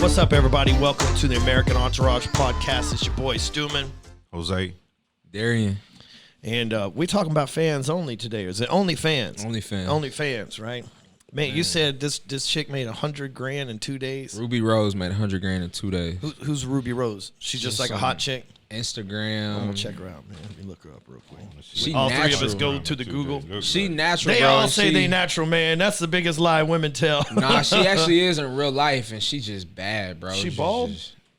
What's up, everybody? Welcome to the American Entourage Podcast. It's your boy, Stuman. Jose. Darian. And we're talking about fans only today. Or is it only fans? Only fans. Only fans, right? Man, you said this chick made $100,000 in 2 days. Ruby Rose made $100,000 in 2 days. Who's Ruby Rose? She's just like a hot chick. Instagram. I'm gonna check her out, man. Let me look her up real quick. She All natural. three of us go to the Google. She natural. They bro. all say they natural, man. That's the biggest lie women tell. Nah, she actually is in real life, and she just bad, bro. She She's bald?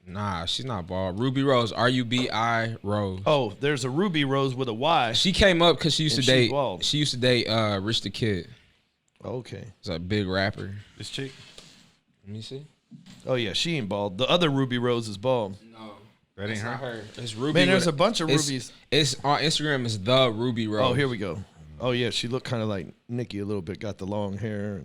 Nah, she's not bald. Ruby Rose, R-U-B-I Rose. Oh, there's a Ruby Rose with a Y. She came up because she used to And she's date. bald. She used to date Rich the Kid. Okay. He's a big rapper. This chick? Let me see. Oh yeah, she ain't bald. The other Ruby Rose is bald. No, That ain't her. It's Ruby. Man, there's with a bunch of it's- Rubies. It's on Instagram. It's the Ruby Rose. Oh, here we go. Oh yeah, she looked kind of like Nicki a little bit. Got the long hair,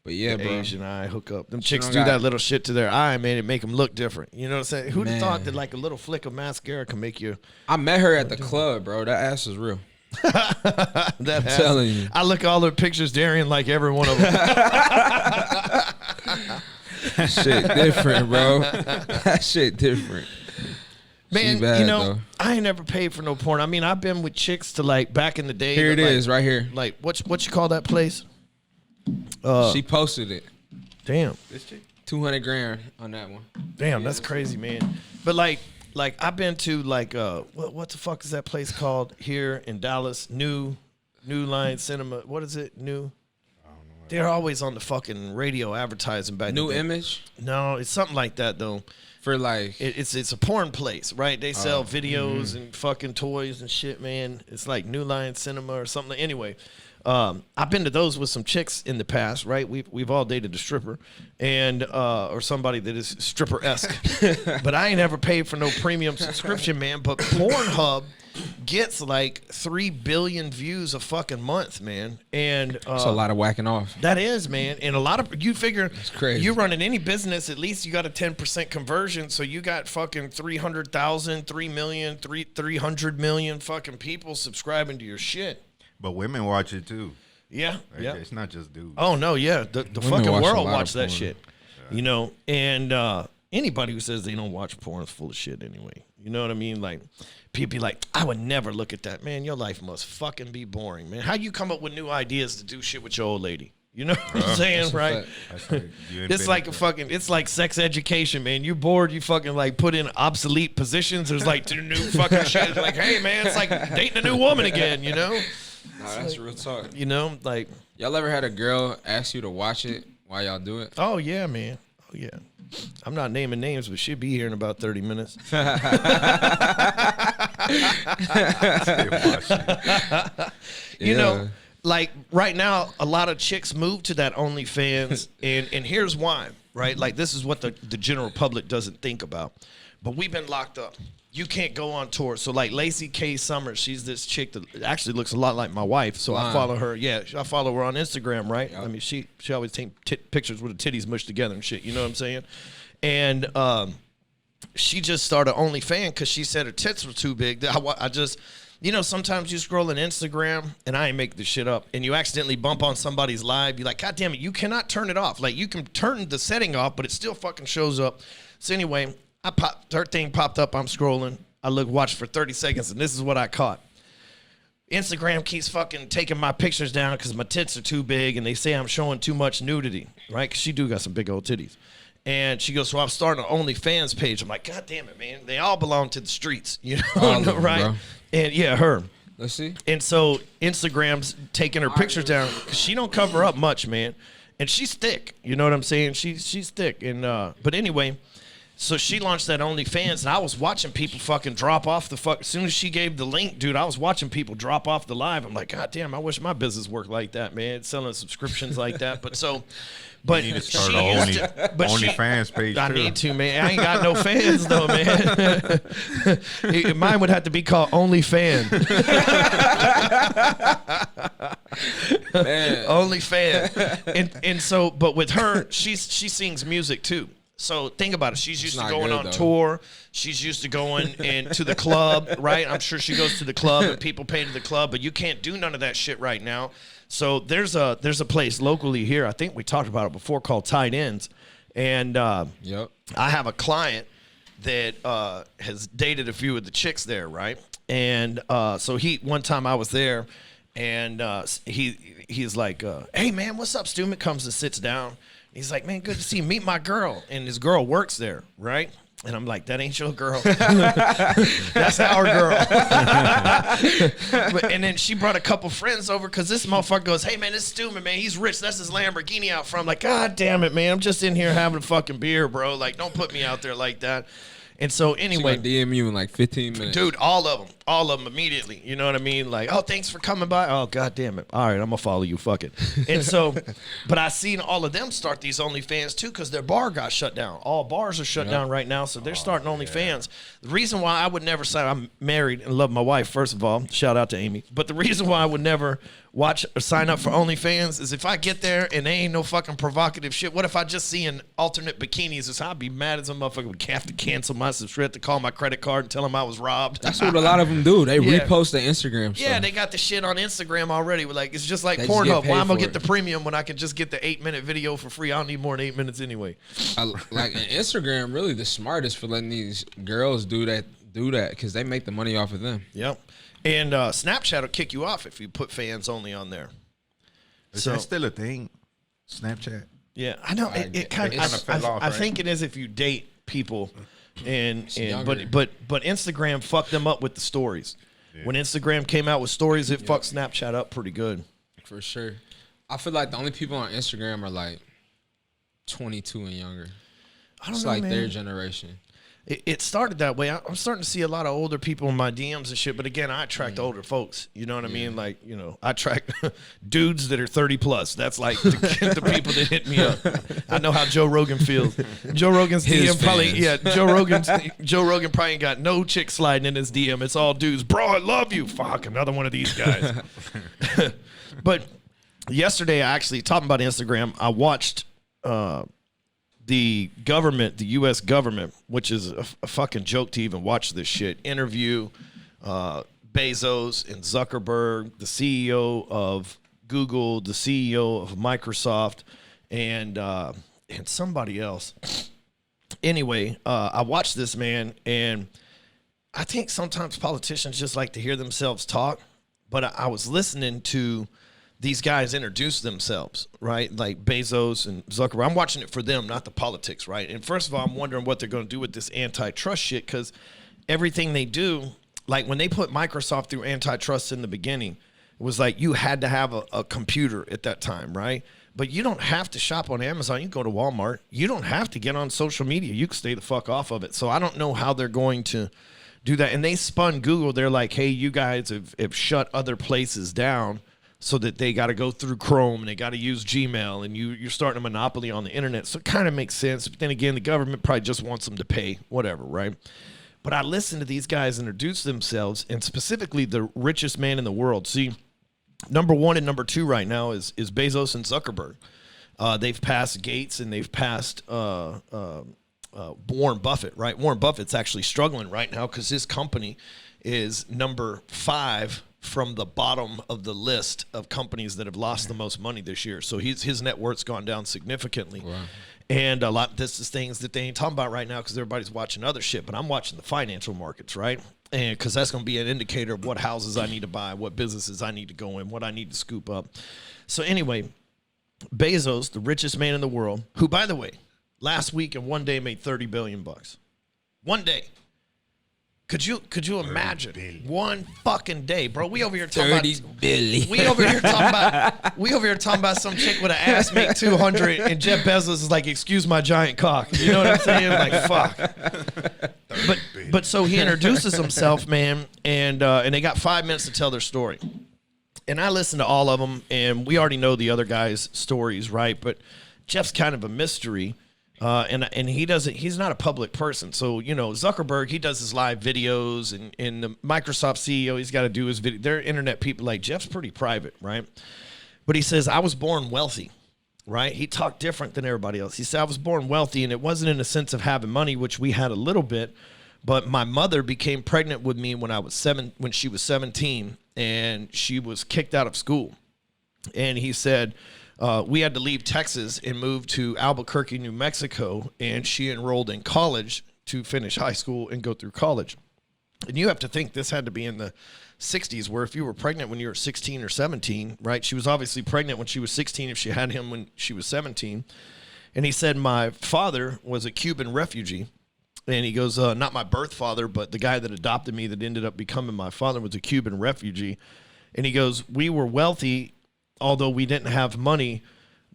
But yeah, the bro. Asian eye hook up. Them chicks don't do got- that little shit to their eye, man. It make them look different. You know what I'm saying? Who'd have Man. thought that like a little flick of mascara can make you? I met her at the club, bro. That ass is real. That ass. telling you. I look at all their pictures, Darian, like every one of them. Shit different, bro. That shit different. Man, She bad, you know, though. I ain't never paid for no porn. I mean, I've been with chicks to like back in the day. Here it but, like, is, right here. Like what you call that place? She posted it. Damn. This chick? 200 grand on that one. Damn, that's crazy, man. But like I've been to like what the fuck is that place called here in Dallas? New Line Cinema. What is it? New. They're always on the fucking radio advertising back. New then. image No, it's something like that though. for like It's a porn place, right? They sell videos and fucking toys and shit, man. It's like New Line Cinema or something. Anyway, I've been to those with some chicks in the past, right? We've all dated a stripper and or somebody that is stripper-esque. But I ain't ever paid for no premium subscription, man. But Pornhub gets like 3 billion views a fucking month, man. And it's a lot of whacking off. that is, man. And a lot of you figure crazy. you're running any business, at least you got a 10% conversion. So you got fucking 300,000, 3 million, 300 million fucking people subscribing to your shit. But women watch it too. Yeah. Like, Yeah. It's not just dudes. Oh no, yeah. The Women fucking watch a world lot of watch that porn. shit. You know, and anybody who says they don't watch porn is full of shit anyway. You know what I mean? Like people be like, I would never look at that. Man, your life must fucking be boring, man. How you come up with new ideas to do shit with your old lady? You know what I'm saying, right? fact. That's like, you It's invented like a that. fucking, it's like sex education, man. You bored, you fucking like put in obsolete positions. There's like new fucking shit. Like, hey man, it's like dating a new woman again, you know? Nah, that's real talk. You know, like, Y'all ever had a girl ask you to watch it while y'all do it? oh yeah, man. Oh yeah. I'm not naming names, but she'll be here in about 30 minutes. They watch it. You Yeah. know, like right now, a lot of chicks move to that OnlyFans, and here's why, right? Like this is what the general public doesn't think about. But we've been locked up. You can't go on tour. So like Lacey K. Summers, she's this chick that actually looks a lot like my wife. So I Wow. follow her. Yeah, I follow her on Instagram, right? Yep. I mean, she always take pictures with the titties mushed together and shit. You know what I'm saying? And she just started OnlyFans because she said her tits were too big. I just, you know, sometimes you scroll on Instagram, and I ain't making this shit up, and you accidentally bump on somebody's live. You're like, God damn it, you cannot turn it off. Like, you can turn the setting off, but it still fucking shows up. So anyway, her thing popped up. I'm scrolling. I watched for 30 seconds, and this is what I caught. Instagram keeps fucking taking my pictures down because my tits are too big, and they say I'm showing too much nudity, right? Because she do got some big old titties. And she goes, so I'm starting an OnlyFans page. I'm like, God damn it, man. They all belong to the streets, you know, All of them, right? bro. And yeah, her. Let's see. And so Instagram's taking her pictures down. 'Cause she don't cover up much, man. And she's thick. You know what I'm saying? She's thick. And but anyway, so she launched that OnlyFans, and I was watching people fucking drop off the fuck. As soon as she gave the link, dude, I was watching people drop off the live. I'm like, God damn, I wish my business worked like that, man. Selling subscriptions like that. But so, but You need to start she an used to- but she- OnlyFans page I too. need to, man. I ain't got no fans though, man. Mine would have to be called OnlyFan. Man. OnlyFan. And so, but with her, she sings music too. So think about it. She's used to not going good, on though. tour. She's used to going to the club, right? I'm sure she goes to the club and people pay to the club, but you can't do none of that shit right now. So there's a place locally here. I think we talked about it before called Tight Ends. And Yep. I have a client that has dated a few of the chicks there, right? And so one time I was there, and he's like, "Hey man, what's up, Stu?" Comes and sits down. He's like, "Man, good to see you. Meet my girl." And his girl works there, right? And I'm like, "That ain't your girl. That's our girl." And then she brought a couple friends over because this motherfucker goes, "Hey man, this Stewman, man, he's rich. That's his Lamborghini out front." I'm like, "God damn it, man. I'm just in here having a fucking beer, bro. Like, don't put me out there like that." And so She anyway, gonna DM you in like 15 minutes. dude, all of them immediately. You know what I mean? Like, "Oh, thanks for coming by." "Oh, God damn it. All right, I'm gonna follow you. Fuck it." And so, but I seen all of them start these OnlyFans too because their bar got shut down. All bars are shut down right now, so they're starting OnlyFans. The reason why I would never say, I'm married and love my wife, first of all, shout out to Amy. But the reason why I would never watch or sign up for OnlyFans is if I get there and they ain't no fucking provocative shit. What if I just see an alternate bikinis? Is I'd be mad as a motherfucker. Would have to cancel my subscription, to call my credit card and tell them I was robbed. That's what a lot of them do. They Yeah. repost their Instagram stuff. Yeah, they got the shit on Instagram already. Like, it's just like They just get Pornhub. paid Why am I for get it. the premium when I can just get the 8-minute video for free? I don't need more than 8 minutes anyway. Like and Instagram really the smartest for letting these girls do that because they make the money off of them. Yep. And Snapchat will kick you off if you put fans only on there. Is So- that still a thing? Snapchat. Yeah, I know. It kind It kinda fell off, I right? think it is if you date people, and younger. but Instagram fucked them up with the stories. When Instagram came out with stories, it fucked Snapchat up pretty good. For sure. I feel like the only people on Instagram are like 22 and younger. I don't It's know, like man. their generation. It started that way. I'm starting to see a lot of older people in my DMs and shit. But again, I attract older folks. You know what I mean? Like, you know, I attract dudes that are 30 plus. That's like the people that hit me up. I know how Joe Rogan feels. Joe Rogan's His DM probably, fans. yeah. Joe Rogan probably ain't got no chick sliding in his DM. It's all dudes. "Bro, I love you." Fuck, another one of these guys. But yesterday, I actually talking about Instagram. I watched. The government, the U.S. government, which is a fucking joke to even watch this shit, interview Bezos and Zuckerberg, the CEO of Google, the CEO of Microsoft, and somebody else. Anyway, I watched this, man, and I think sometimes politicians just like to hear themselves talk, but I was listening to these guys introduce themselves, right? Like Bezos and Zuckerberg. I'm watching it for them, not the politics, right? And first of all, I'm wondering what they're going to do with this antitrust shit because everything they do, like when they put Microsoft through antitrust in the beginning, it was like you had to have a computer at that time, right? But you don't have to shop on Amazon. You can go to Walmart. You don't have to get on social media. You can stay the fuck off of it. So I don't know how they're going to do that. And they spun Google. They're like, "Hey, you guys have shut other places down so that they got to go through Chrome and they got to use Gmail, and you're starting a monopoly on the internet." So it kind of makes sense. But then again, the government probably just wants them to pay, whatever, right? But I listened to these guys introduce themselves, and specifically the richest man in the world. See, number one and number two right now is Bezos and Zuckerberg. They've passed Gates and they've passed Warren Buffett, right? Warren Buffett's actually struggling right now because his company is number 5 from the bottom of the list of companies that have lost the most money this year. So his net worth's gone down significantly. Wow. And a lot, this is things that they ain't talking about right now because everybody's watching other shit, but I'm watching the financial markets, right? And because that's going to be an indicator of what houses I need to buy, what businesses I need to go in, what I need to scoop up. So anyway, Bezos, the richest man in the world, who, by the way, last week in one day made $30 billion. One day. Could you imagine one fucking day, bro? We over here talking 30 about billion. we over here talking about some chick with an ass make 200, and Jeff Bezos is like, "Excuse my giant cock." You know what I'm saying? Like, fuck. But so he introduces himself, man, and they got 5 minutes to tell their story. And I listened to all of them, and we already know the other guys' stories, right? But Jeff's kind of a mystery. And he's not a public person. So, you know, Zuckerberg, he does his live videos, and the Microsoft CEO, he's got to do his video. They're internet people. Like, Jeff's pretty private, right? But he says, "I was born wealthy," right? He talked different than everybody else. He said, "I was born wealthy, and it wasn't in a sense of having money," which we had a little bit, but my mother became pregnant with me when she was 17, and she was kicked out of school. And he said, we had to leave Texas and move to Albuquerque, New Mexico, and she enrolled in college to finish high school and go through college. And you have to think this had to be in the 60s, where if you were pregnant when you were 16 or 17, right? She was obviously pregnant when she was 16 if she had him when she was 17. And he said, my father was a Cuban refugee. And he goes, not my birth father, but the guy that adopted me that ended up becoming my father was a Cuban refugee. And he goes, we were wealthy, although we didn't have money.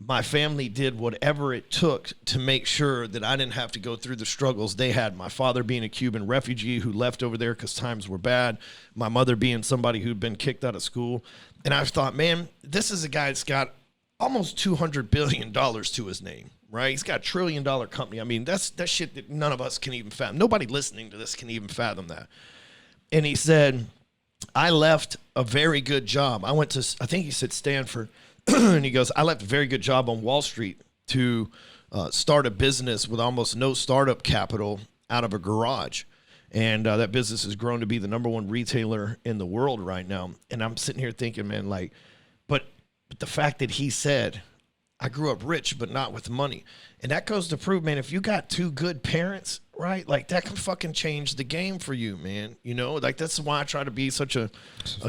My family did whatever it took to make sure that I didn't have to go through the struggles they had. My father being a Cuban refugee who left over there because times were bad. My mother being somebody who'd been kicked out of school. And I thought, man, this is a guy that's got almost $200 billion to his name, right? He's got $1 trillion company. I mean, that's shit that none of us can even fathom. Nobody listening to this can even fathom that. And he said, I left a very good job. I went to, I think he said Stanford. And he goes, I left a very good job on Wall Street to start a business with almost no startup capital out of a garage. And that business has grown to be the #1 retailer in the world right now. And I'm sitting here thinking, man, like, but the fact that he said, I grew up rich, but not with money. And that goes to prove, man, if you got two good parents, right, like that can fucking change the game for you, man. You know, like that's why I try to be such a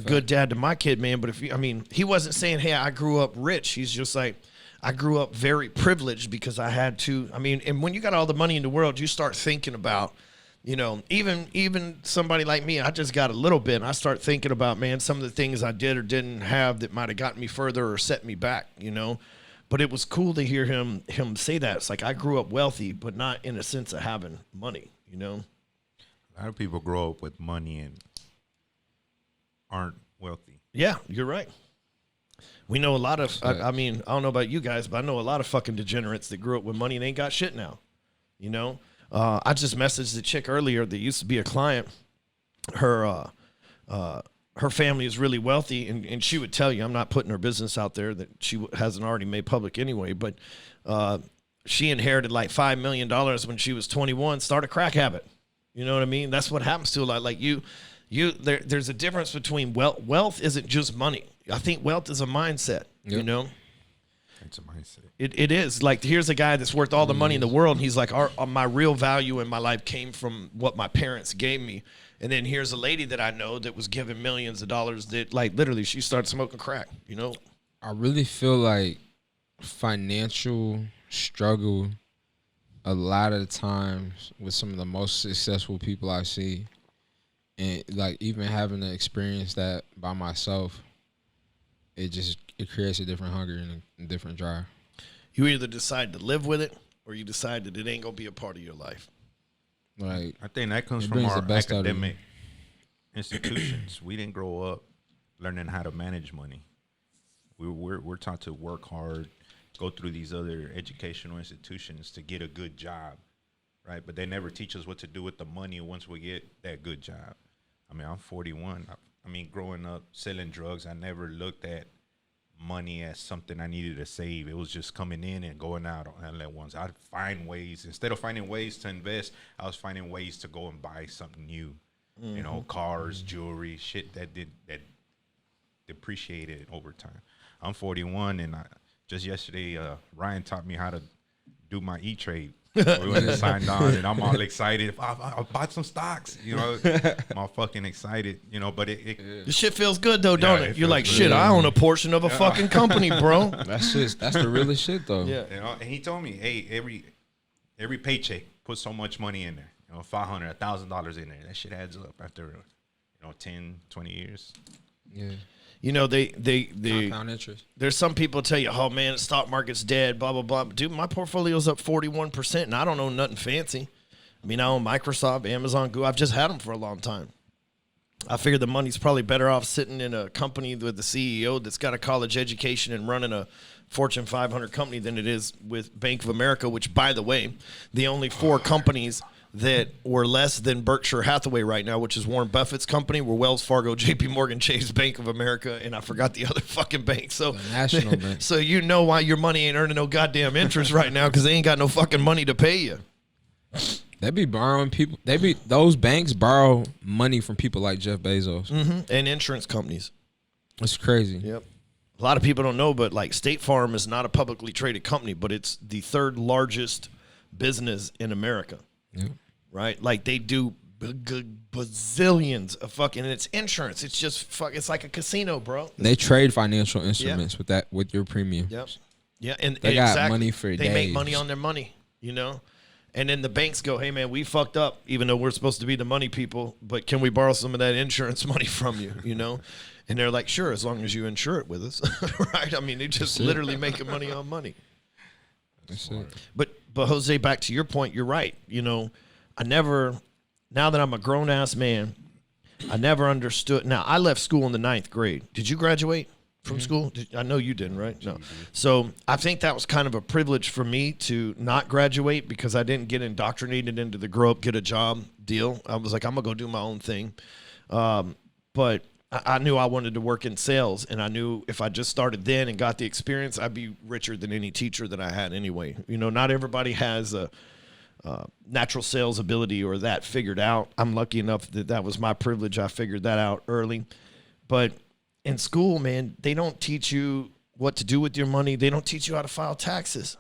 good dad to my kid, man. But if you, I mean, he wasn't saying, hey, I grew up rich. He's just like, I grew up very privileged because I had to. I mean, and when you got all the money in the world, you start thinking about, you know, even somebody like me, I just got a little bit. And I start thinking about, man, some of the things I did or didn't have that might have gotten me further or set me back, you know. But it was cool to hear him say that. It's like I grew up wealthy, but not in a sense of having money, you know? A lot of people grow up with money and aren't wealthy. Yeah, you're right. We know a lot of, I mean, I don't know about you guys, but I know a lot of fucking degenerates that grew up with money and ain't got shit now, you know? I just messaged the chick earlier that used to be a client. Her family is really wealthy, and she would tell you, I'm not putting her business out there that she hasn't already made public anyway, but she inherited like $5 million when she was 21, start a crack habit. You know what I mean? That's what happens to a lot. Like there's a difference between wealth. Wealth isn't just money. I think wealth is a mindset, you know? It's a mindset. It is. Like, here's a guy that's worth all the money in the world, and he's like, my real value in my life came from what my parents gave me. And then here's a lady that I know that was given millions of dollars that, like, literally, she started smoking crack, you know? I really feel like financial struggle a lot of the times with some of the most successful people I see, and, like, even having to experience that by myself, it creates a different hunger and a different drive. You either decide to live with it or you decide that it ain't going to be a part of your life. Like, I think that comes from our academic institutions. We didn't grow up learning how to manage money. We're taught to work hard, go through these other educational institutions to get a good job, right? But they never teach us what to do with the money once we get that good job. I mean, I'm 41. I mean, growing up selling drugs, I never looked at money as something I needed to save. It was just coming in and going out all at once. I'd find ways, instead of finding ways to invest, I was finding ways to go and buy something new. Mm-hmm. You know, cars, jewelry, shit that depreciated over time. I'm 41, and just yesterday, Ryan taught me how to do my E-Trade. We went and signed on, and I'm all excited. I bought some stocks, you know. I'm all fucking excited, you know. But the shit feels good though, don't it? You're like, shit, I own a portion of a fucking company, bro. That's the realest shit though. Yeah. You know, and he told me, hey, every paycheck, put so much money in there. You know, $500, $1,000 in there. That shit adds up after, 10, 20 years. Yeah. You know, they compound interest. There's some people tell you, oh man, the stock market's dead, blah blah blah. Dude, my portfolio's up 41%, and I don't own nothing fancy. I mean, I own Microsoft, Amazon, Google. I've just had them for a long time. I figure the money's probably better off sitting in a company with the CEO that's got a college education and running a Fortune 500 company than it is with Bank of America, which, by the way, the only 4 companies that were less than Berkshire Hathaway right now, which is Warren Buffett's company, were Wells Fargo, JP Morgan Chase, Bank of America, and I forgot the other fucking bank. So, the National Bank. So you know why your money ain't earning no goddamn interest right now, because they ain't got no fucking money to pay you. They be borrowing people. Those banks borrow money from people like Jeff Bezos. Mm-hmm. And insurance companies. It's crazy. Yep. A lot of people don't know, but like State Farm is not a publicly traded company, but it's the third largest business in America. Yeah. Right? Like they do bazillions of fucking, and it's insurance. It's just it's like a casino, bro. They trade financial instruments with your premium. Yep. Yeah, and They got money for They days. make money on their money, you know? And then the banks go, hey, man, we fucked up, even though we're supposed to be the money people, but can we borrow some of that insurance money from you, you know? And they're like, sure, as long as you insure it with us, right? I mean, they just literally making money on money. That's it. But Jose, back to your point, you're right. You know, now that I'm a grown-ass man, I never understood. Now, I left school in the 9th grade. Did you graduate from school? I know you didn't, right? No. So I think that was kind of a privilege for me to not graduate because I didn't get indoctrinated into the grow up, get a job deal. I was like, I'm going to go do my own thing. But I knew I wanted to work in sales, and I knew if I just started then and got the experience, I'd be richer than any teacher that I had anyway. You know, not everybody has a natural sales ability or that figured out. I'm lucky enough that was my privilege. I figured that out early. But in school, man, they don't teach you what to do with your money. They don't teach you how to file taxes.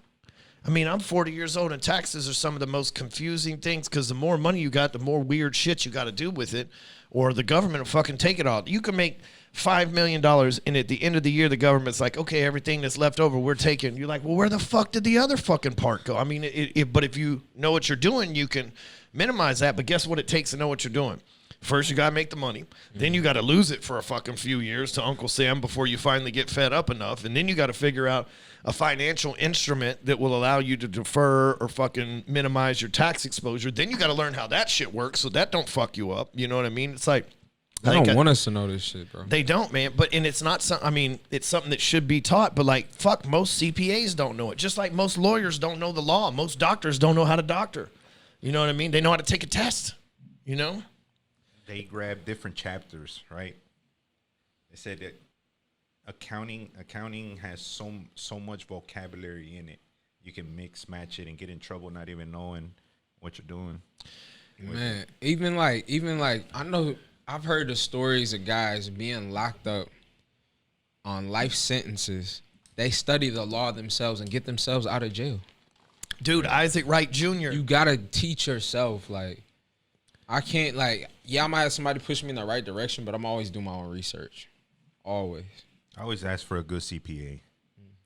I mean, I'm 40 years old, and taxes are some of the most confusing things because the more money you got, the more weird shit you got to do with it, or the government will fucking take it all. You can make $5 million, and at the end of the year, the government's like, okay, everything that's left over, we're taking. You're like, well, where the fuck did the other fucking part go? I mean, but if you know what you're doing, you can minimize that. But guess what it takes to know what you're doing? First, you got to make the money. Then you got to lose it for a fucking few years to Uncle Sam before you finally get fed up enough. And then you got to figure out a financial instrument that will allow you to defer or fucking minimize your tax exposure. Then you got to learn how that shit works so that don't fuck you up. You know what I mean? It's like, They don't want us to know this shit, bro. They don't, man. And it's not I mean, it's something that should be taught, but like, fuck, most CPAs don't know it. Just like most lawyers don't know the law. Most doctors don't know how to doctor. You know what I mean? They know how to take a test, you know? They grab different chapters, right? They said that accounting has so much vocabulary in it. You can mix, match it, and get in trouble not even knowing what you're doing. Man, even like I know I've heard the stories of guys being locked up on life sentences. They study the law themselves and get themselves out of jail. Dude, Isaac Wright Jr. You gotta teach yourself. Like, I can't, like, yeah, I might have somebody push me in the right direction, but I'm always doing my own research. Always. I always ask for a good CPA.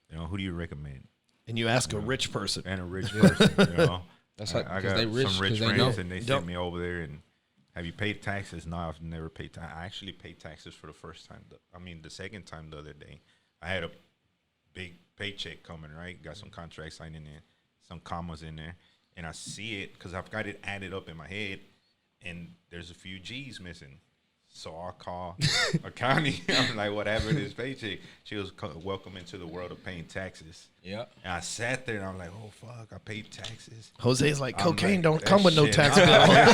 You know, who do you recommend? And you ask a rich person. And a rich person, you know. That's like, I got they rich, some rich they friends, know. and they sent me over there and, have you paid taxes? No, I've never paid taxes. I actually paid taxes for the first time. The second time the other day. I had a big paycheck coming, right? Got some contracts signed in there, some commas in there. And I see it because I've got it added up in my head, and there's a few G's missing. So I call accounting. I'm like, whatever this paycheck. She was welcome into the world of paying taxes. Yeah. And I sat there and I'm like, oh, fuck, I paid taxes. Jose's like, cocaine like, don't come with no shit, tax nah. bill.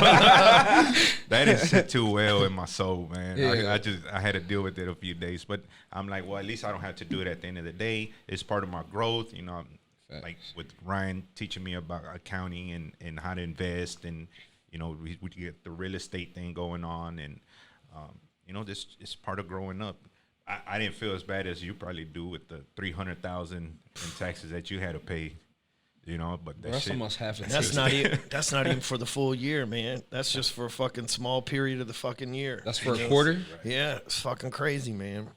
That didn't sit too well in my soul, man. Yeah. I had to deal with it a few days. But I'm like, well, at least I don't have to do it at the end of the day. It's part of my growth, you know. Like with Ryan teaching me about accounting and how to invest, and, you know, we get the real estate thing going on, and you know, this is part of growing up. I didn't feel as bad as you probably do with the $300,000 in taxes that you had to pay, you know. But That's almost half a That's not even. That's not even for the full year, man. That's just for a fucking small period of the fucking year. That's for a quarter? Yeah, it's fucking crazy, man.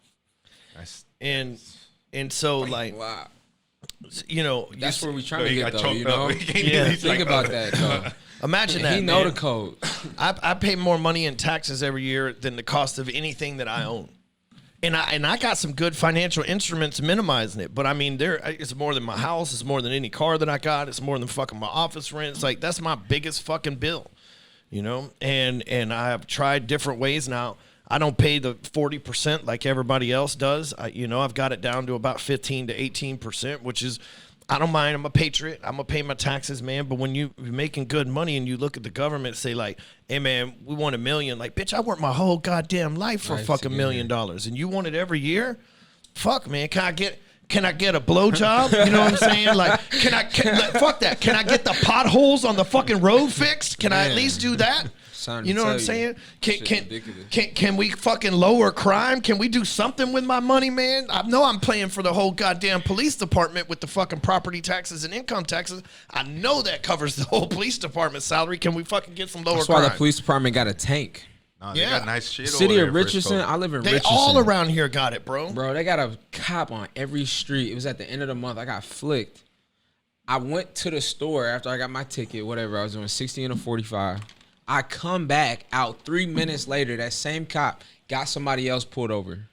That's And so like, Wow. you know, That's where we trying to he get, got though, choked you up. know? He can't Yeah. do- he's Think like, about that, though. imagine that. He know man. the code. I pay more money in taxes every year than the cost of anything that I own. And I got some good financial instruments minimizing it. But I mean, it's more than my house. It's more than any car that I got. It's more than fucking my office rent. It's like, that's my biggest fucking bill, you know? And I have tried different ways now. I don't pay the 40% like everybody else does. I've got it down to about 15 to 18%, which is, I don't mind. I'm a patriot. I'm going to pay my taxes, man. But when you're making good money and you look at the government and say, like, hey, man, we want $1 million. Like, bitch, I worked my whole goddamn life for fucking $1 million. And you want it every year? Fuck, man. Can I get a blowjob? You know what I'm saying? Like, fuck that. Can I get the potholes on the fucking road fixed? Can I at least do that? Something You know to what I'm tell saying? Shit ridiculous. Can we fucking lower crime? Can we do something with my money, man? I know I'm paying for the whole goddamn police department with the fucking property taxes and income taxes. I know that covers the whole police department salary. Can we fucking get some lower That's crime? why the police department got a tank. No, they Yeah. got nice shit City over there of in Richardson, Frisco. I live in They Richardson. all around here got it, bro. Bro, they got a cop on every street. It was at the end of the month. I got flicked. I went to the store after I got my ticket, whatever. I was doing 60 and a 45. I come back out 3 minutes later. That same cop got somebody else pulled over.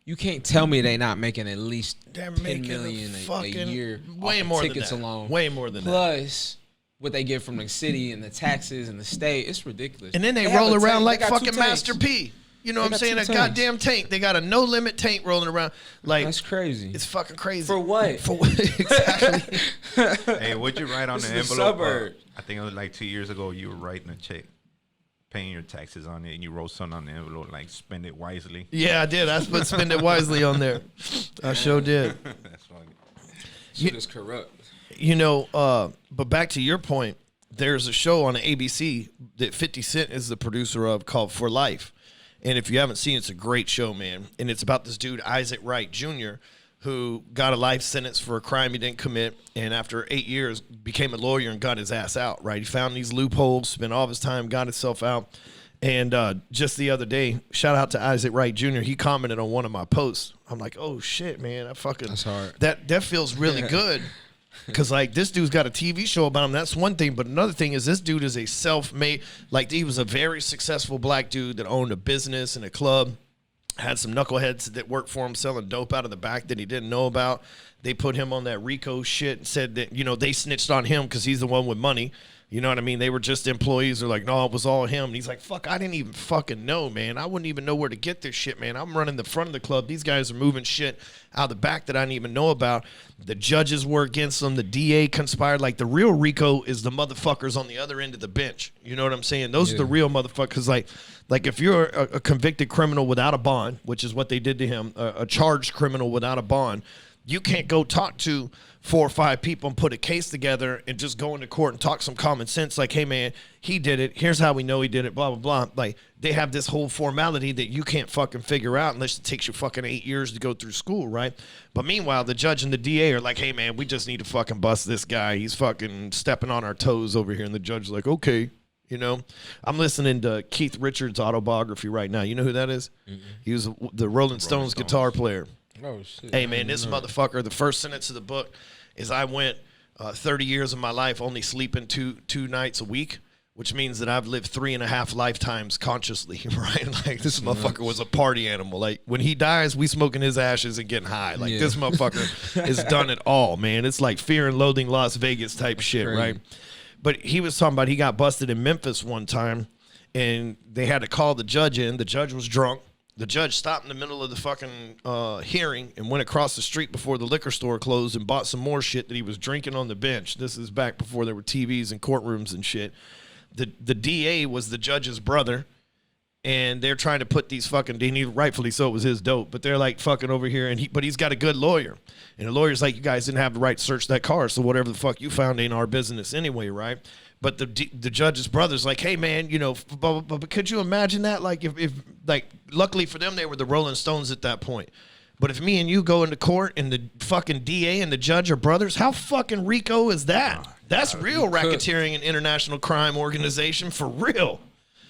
You can't tell me they not making at least They're 10 making million a year way off more of than tickets that. alone. Way more than that. Plus what they get from the city and the taxes and the state. It's ridiculous. And then they have roll a around tank. like They got two fucking tanks. Master P. You know what I'm got saying? two A tanks. goddamn tank. They got a no limit tank rolling around. Like That's crazy. it's fucking crazy. For what? For what? Exactly. Hey, what'd you write on This the is the envelope? suburbs. I think it was like 2 years ago. You were writing a check, paying your taxes on it, and you wrote something on the envelope like "spend it wisely." Yeah, I did. I put spend it wisely on there. I sure did. That's funny. Shit is corrupt. You know, but back to your point, there's a show on ABC that 50 Cent is the producer of called For Life. And if you haven't seen it, it's a great show, man. And it's about this dude, Isaac Wright Jr., who got a life sentence for a crime he didn't commit. And after 8 years, became a lawyer and got his ass out, right? He found these loopholes, spent all of his time, got himself out. And just the other day, shout out to Isaac Wright Jr., he commented on one of my posts. I'm like, oh, shit, man. That's hard. That feels really good. Because, like, this dude's got a TV show about him. That's one thing. But another thing is this dude is a self-made, like, he was a very successful black dude that owned a business and a club, had some knuckleheads that worked for him selling dope out of the back that he didn't know about. They put him on that RICO shit and said that, you know, they snitched on him because he's the one with money. You know what I mean? They were just employees. They're like, no, it was all him. And he's like, fuck, I didn't even fucking know, man. I wouldn't even know where to get this shit, man. I'm running the front of the club. These guys are moving shit out the back that I didn't even know about. The judges were against them. The DA conspired. Like, the real RICO is the motherfuckers on the other end of the bench. You know what I'm saying? Those are the real motherfuckers. Like if you're a convicted criminal without a bond, which is what they did to him, a charged criminal without a bond, you can't go talk to 4 or 5 people and put a case together and just go into court and talk some common sense like, hey, man, he did it. Here's how we know he did it, blah, blah, blah. Like, they have this whole formality that you can't fucking figure out unless it takes you fucking 8 years to go through school, right? But meanwhile, the judge and the DA are like, hey, man, we just need to fucking bust this guy. He's fucking stepping on our toes over here. And the judge's like, okay. You know, I'm listening to Keith Richards' autobiography right now. You know who that is? Mm-hmm. He was the Rolling Stones guitar player. Oh, shit. Hey, man, this motherfucker, the first sentence of the book is I went 30 years of my life only sleeping two nights a week, which means that I've lived 3.5 lifetimes consciously, right? Like, this motherfucker was a party animal. Like, when he dies, we smoking his ashes and getting high. Like, this motherfucker has done it all, man. It's like Fear and Loathing Las Vegas type shit, crazy. right? But he was talking about he got busted in Memphis one time, and they had to call the judge in. The judge was drunk. The judge stopped in the middle of the fucking hearing and went across the street before the liquor store closed and bought some more shit that he was drinking on the bench. This is back before there were TVs and courtrooms and shit. The DA was the judge's brother, and they're trying to put these fucking, rightfully so, it was his dope, but they're like fucking over here, but he's got a good lawyer. And the lawyer's like, you guys didn't have the right to search that car, so whatever the fuck you found ain't our business anyway, right? But the judge's brother's like, hey, man, you know, but could you imagine that? Like, if like, luckily for them, they were the Rolling Stones at that point. But if me and you go into court and the fucking DA and the judge are brothers, how fucking RICO is that? That's real racketeering and international crime organization for real.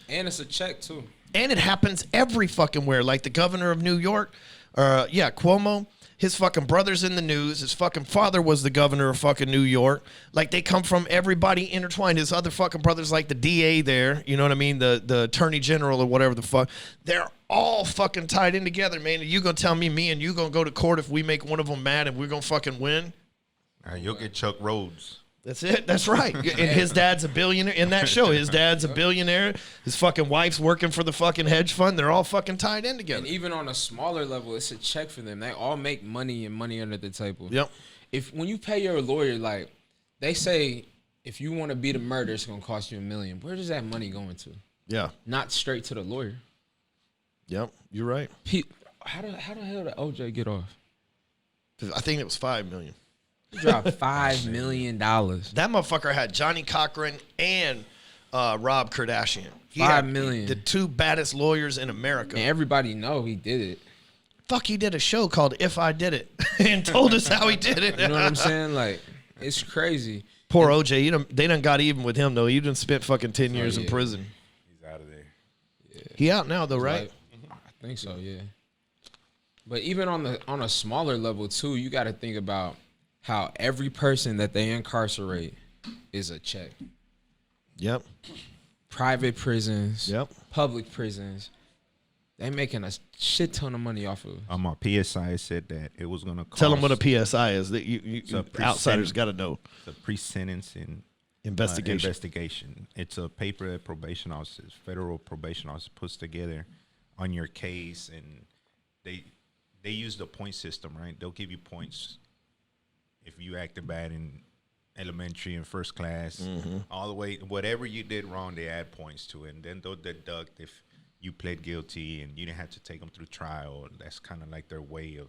And it's a check, too. And it happens every fucking where. Like the governor of New York, Cuomo, his fucking brother's in the news. His fucking father was the governor of fucking New York. Like, they come from everybody intertwined. His other fucking brothers, like the DA there, you know what I mean? The attorney general or whatever the fuck. They're all fucking tied in together, man. Are you going to tell me and you going to go to court if we make one of them mad and we're going to fucking win? You'll get Chuck Rhodes. That's it. That's right. And his dad's a billionaire in that show. His dad's a billionaire. His fucking wife's working for the fucking hedge fund. They're all fucking tied in together. And even on a smaller level, it's a check for them. They all make money and money under the table. Yep. When you pay your lawyer, like, they say if you want to beat a murder, it's going to cost you $1 million. Where does that money going to? Yeah. Not straight to the lawyer. Yep. You're right. How the hell did OJ get off? I think it was $5 million. He dropped $5 million. That motherfucker had Johnny Cochran and Rob Kardashian He 5 had million. The 2 baddest lawyers in America. And everybody know he did it. Fuck, he did a show called If I Did It and told us how he did it. You know what I'm saying? Like, it's crazy. Poor OJ, they done got even with him though. He done spent fucking 10 years in prison. He's out of there. Yeah. He out now though, right? I think so, yeah. But even on a smaller level too, you got to think about how every person that they incarcerate is a check. Yep. Private prisons, Yep. public prisons, they making a shit ton of money off of. On my PSI, it said that it was going to cost. Tell them what a PSI is. That you outsiders got to know. The pre-sentencing Investigation. It's a paper that probation officers, federal probation office, puts together on your case, and they use the point system, right? They'll give you points if you acted bad in elementary and first class, all the way, whatever you did wrong, they add points to it, and then they'll deduct if you pled guilty and you didn't have to take them through trial. That's kind of like their way of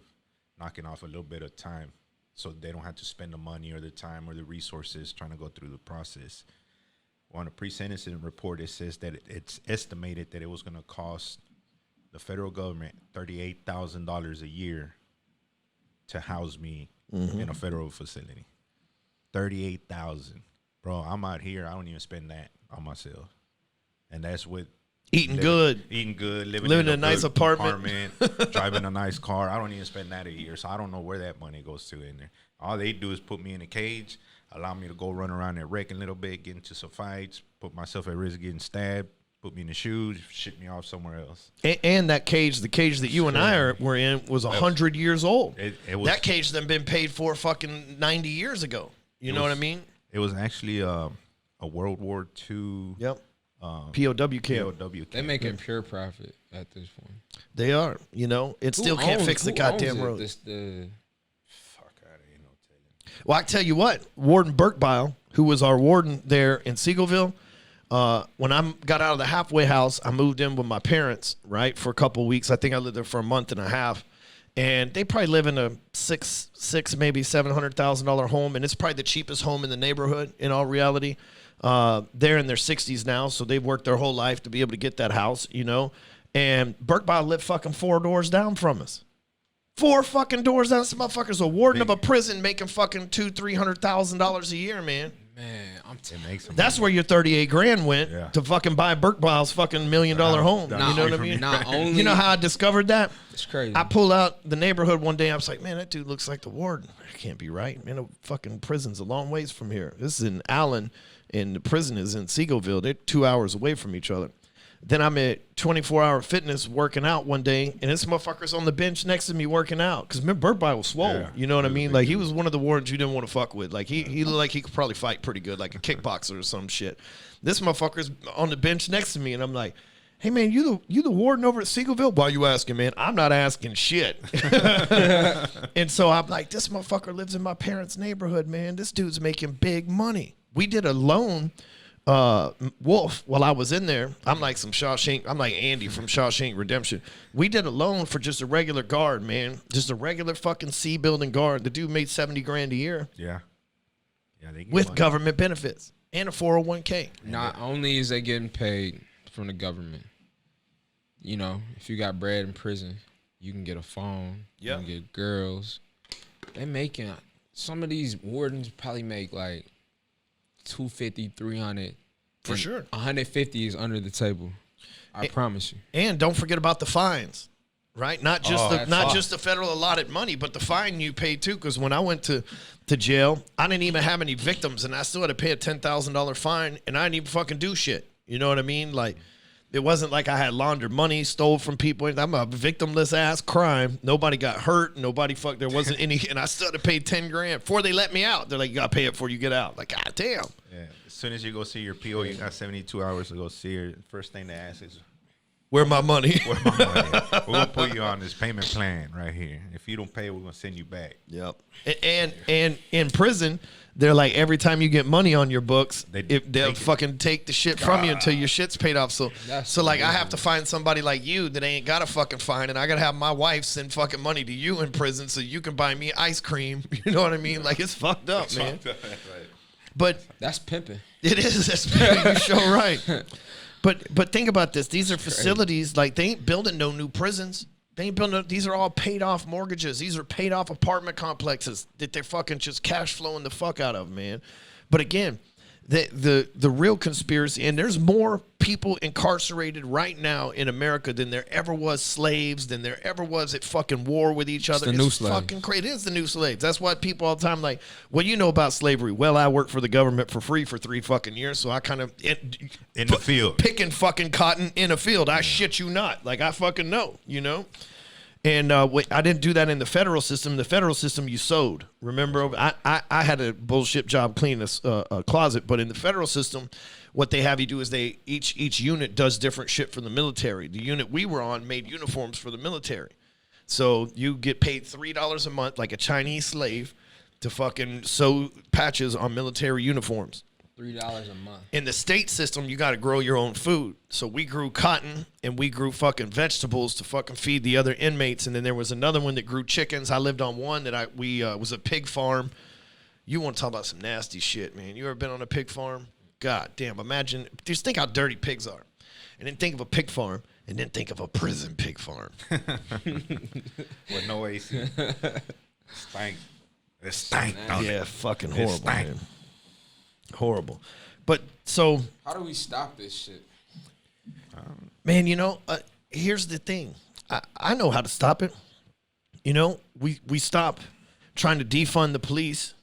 knocking off a little bit of time, so they don't have to spend the money or the time or the resources trying to go through the process. On a pre-sentencing report, it says that it's estimated that it was going to cost the federal government $38,000 a year to house me in a federal facility. $38,000, bro. I'm out here. I don't even spend that on myself, and that's with Eating good, living in a nice apartment. Driving a nice car. I don't even spend that a year, so I don't know where that money goes to in there. All they do is put me in a cage, allow me to go run around there wrecking a little bit, get into some fights, put myself at risk of getting stabbed, put me in the shoes, ship me off somewhere else. And that cage, the cage that you and I were in, was 100 years old. It was, that cage then been paid for fucking 90 years ago. You know what I mean? It was actually a World War II. Yep. POW camp. They making pure profit at this point. They are. You know, it still can't fix the goddamn road. Fuck, I ain't no telling. Well, I tell you what, Warden Burkbile, who was our warden there in Seagoville, when I got out of the halfway house, I moved in with my parents, right, for a couple of weeks. I think I lived there for a month and a half. And they probably live in a six, maybe $700,000 home, and it's probably the cheapest home in the neighborhood. In all reality, they're in their 60s now, so they've worked their whole life to be able to get that house, you know. And Burkbile lived fucking 4 doors down from us. 4 fucking doors down. This motherfucker's a warden of a prison making fucking $200,000-$300,000 a year, man. Man, That's where your 38 grand went to fucking buy Burkbile's fucking $1 million home. You know what I mean? Not only, you know how I discovered that? It's crazy. I pulled out the neighborhood one day. I was like, man, that dude looks like the warden. It can't be right. Man, the fucking prison's a long ways from here. This is in Allen, and the prison is in Seagoville. They're 2 hours away from each other. Then I'm at 24-hour fitness working out one day, and this motherfucker's on the bench next to me working out. Because Burkbile was swole. Yeah, you know what I mean? Like, he was one of the wardens you didn't want to fuck with. Like, he looked like he could probably fight pretty good, like a kickboxer or some shit. This motherfucker's on the bench next to me, and I'm like, hey, man, you the warden over at Seagoville? Why are you asking, man? I'm not asking shit. And so I'm like, this motherfucker lives in my parents' neighborhood, man. This dude's making big money. We did a loan. Wolf, while I was in there, I'm like Andy from Shawshank Redemption. We did a loan for just a regular guard, man. Just a regular fucking C building guard. The dude made 70 grand a year. Yeah. They with money. Government benefits and a 401k. Not only is they getting paid from the government, you know, if you got bread in prison, you can get a phone. You can get girls. They making, some of these wardens probably make like 250, 300. For sure. 150 is under the table. I promise you. And don't forget about the fines, right? Not just the federal allotted money, but the fine you pay too. Because when I went to jail, I didn't even have any victims, and I still had to pay a $10,000 fine, and I didn't even fucking do shit. You know what I mean? Like, it wasn't like I had laundered money, stole from people. I'm a victimless ass crime. Nobody got hurt. There wasn't any, and I still had to pay 10 grand before they let me out. They're like, you got to pay it before you get out. Like, God damn. Yeah. As soon as you go see your PO, you got 72 hours to go see her. First thing they ask is, where my money? Where my money? We're going to put you on this payment plan right here. If you don't pay, we're going to send you back. Yep. And in prison, they're like, every time you get money on your books, they'll fucking take the shit from you until your shit's paid off. So like, I have to find somebody like you that ain't got a fucking fine, and I got to have my wife send fucking money to you in prison so you can buy me ice cream. You know what I mean? Like, it's fucked up, man. Right. But that's pimping. It is. That's pimping. You're sure right. But think about this. These are facilities, like, they ain't building no new prisons. They ain't building. These are all paid off mortgages. These are paid off apartment complexes that they're fucking just cash flowing the fuck out of, man. But again, the real conspiracy, and there's more people incarcerated right now in America than there ever was slaves, than there ever was at fucking war with each other. It's fucking crazy. It is the new slaves. That's why people all the time like, well, you know about slavery. Well, I worked for the government for free for 3 fucking years, so I kind of in the field picking fucking cotton in a field. I shit you not. Like, I fucking know, you know. And I didn't do that in the federal system. The federal system, you sewed. Remember, I had a bullshit job cleaning a closet, but in the federal system, what they have you do is each unit does different shit for the military. The unit we were on made uniforms for the military. So you get paid $3 a month, like a Chinese slave, to fucking sew patches on military uniforms. $3 a month. In the state system, you got to grow your own food. So we grew cotton and we grew fucking vegetables to fucking feed the other inmates. And then there was another one that grew chickens. I lived on one that we was a pig farm. You want to talk about some nasty shit, man. You ever been on a pig farm? God damn, imagine, just think how dirty pigs are. And then think of a pig farm and then think of a prison pig farm. With no AC. Stank. It stank. Yeah, fucking horrible, man. Horrible. But so, how do we stop this shit? Man, you know, here's the thing. I know how to stop it. You know, we stop trying to defund the police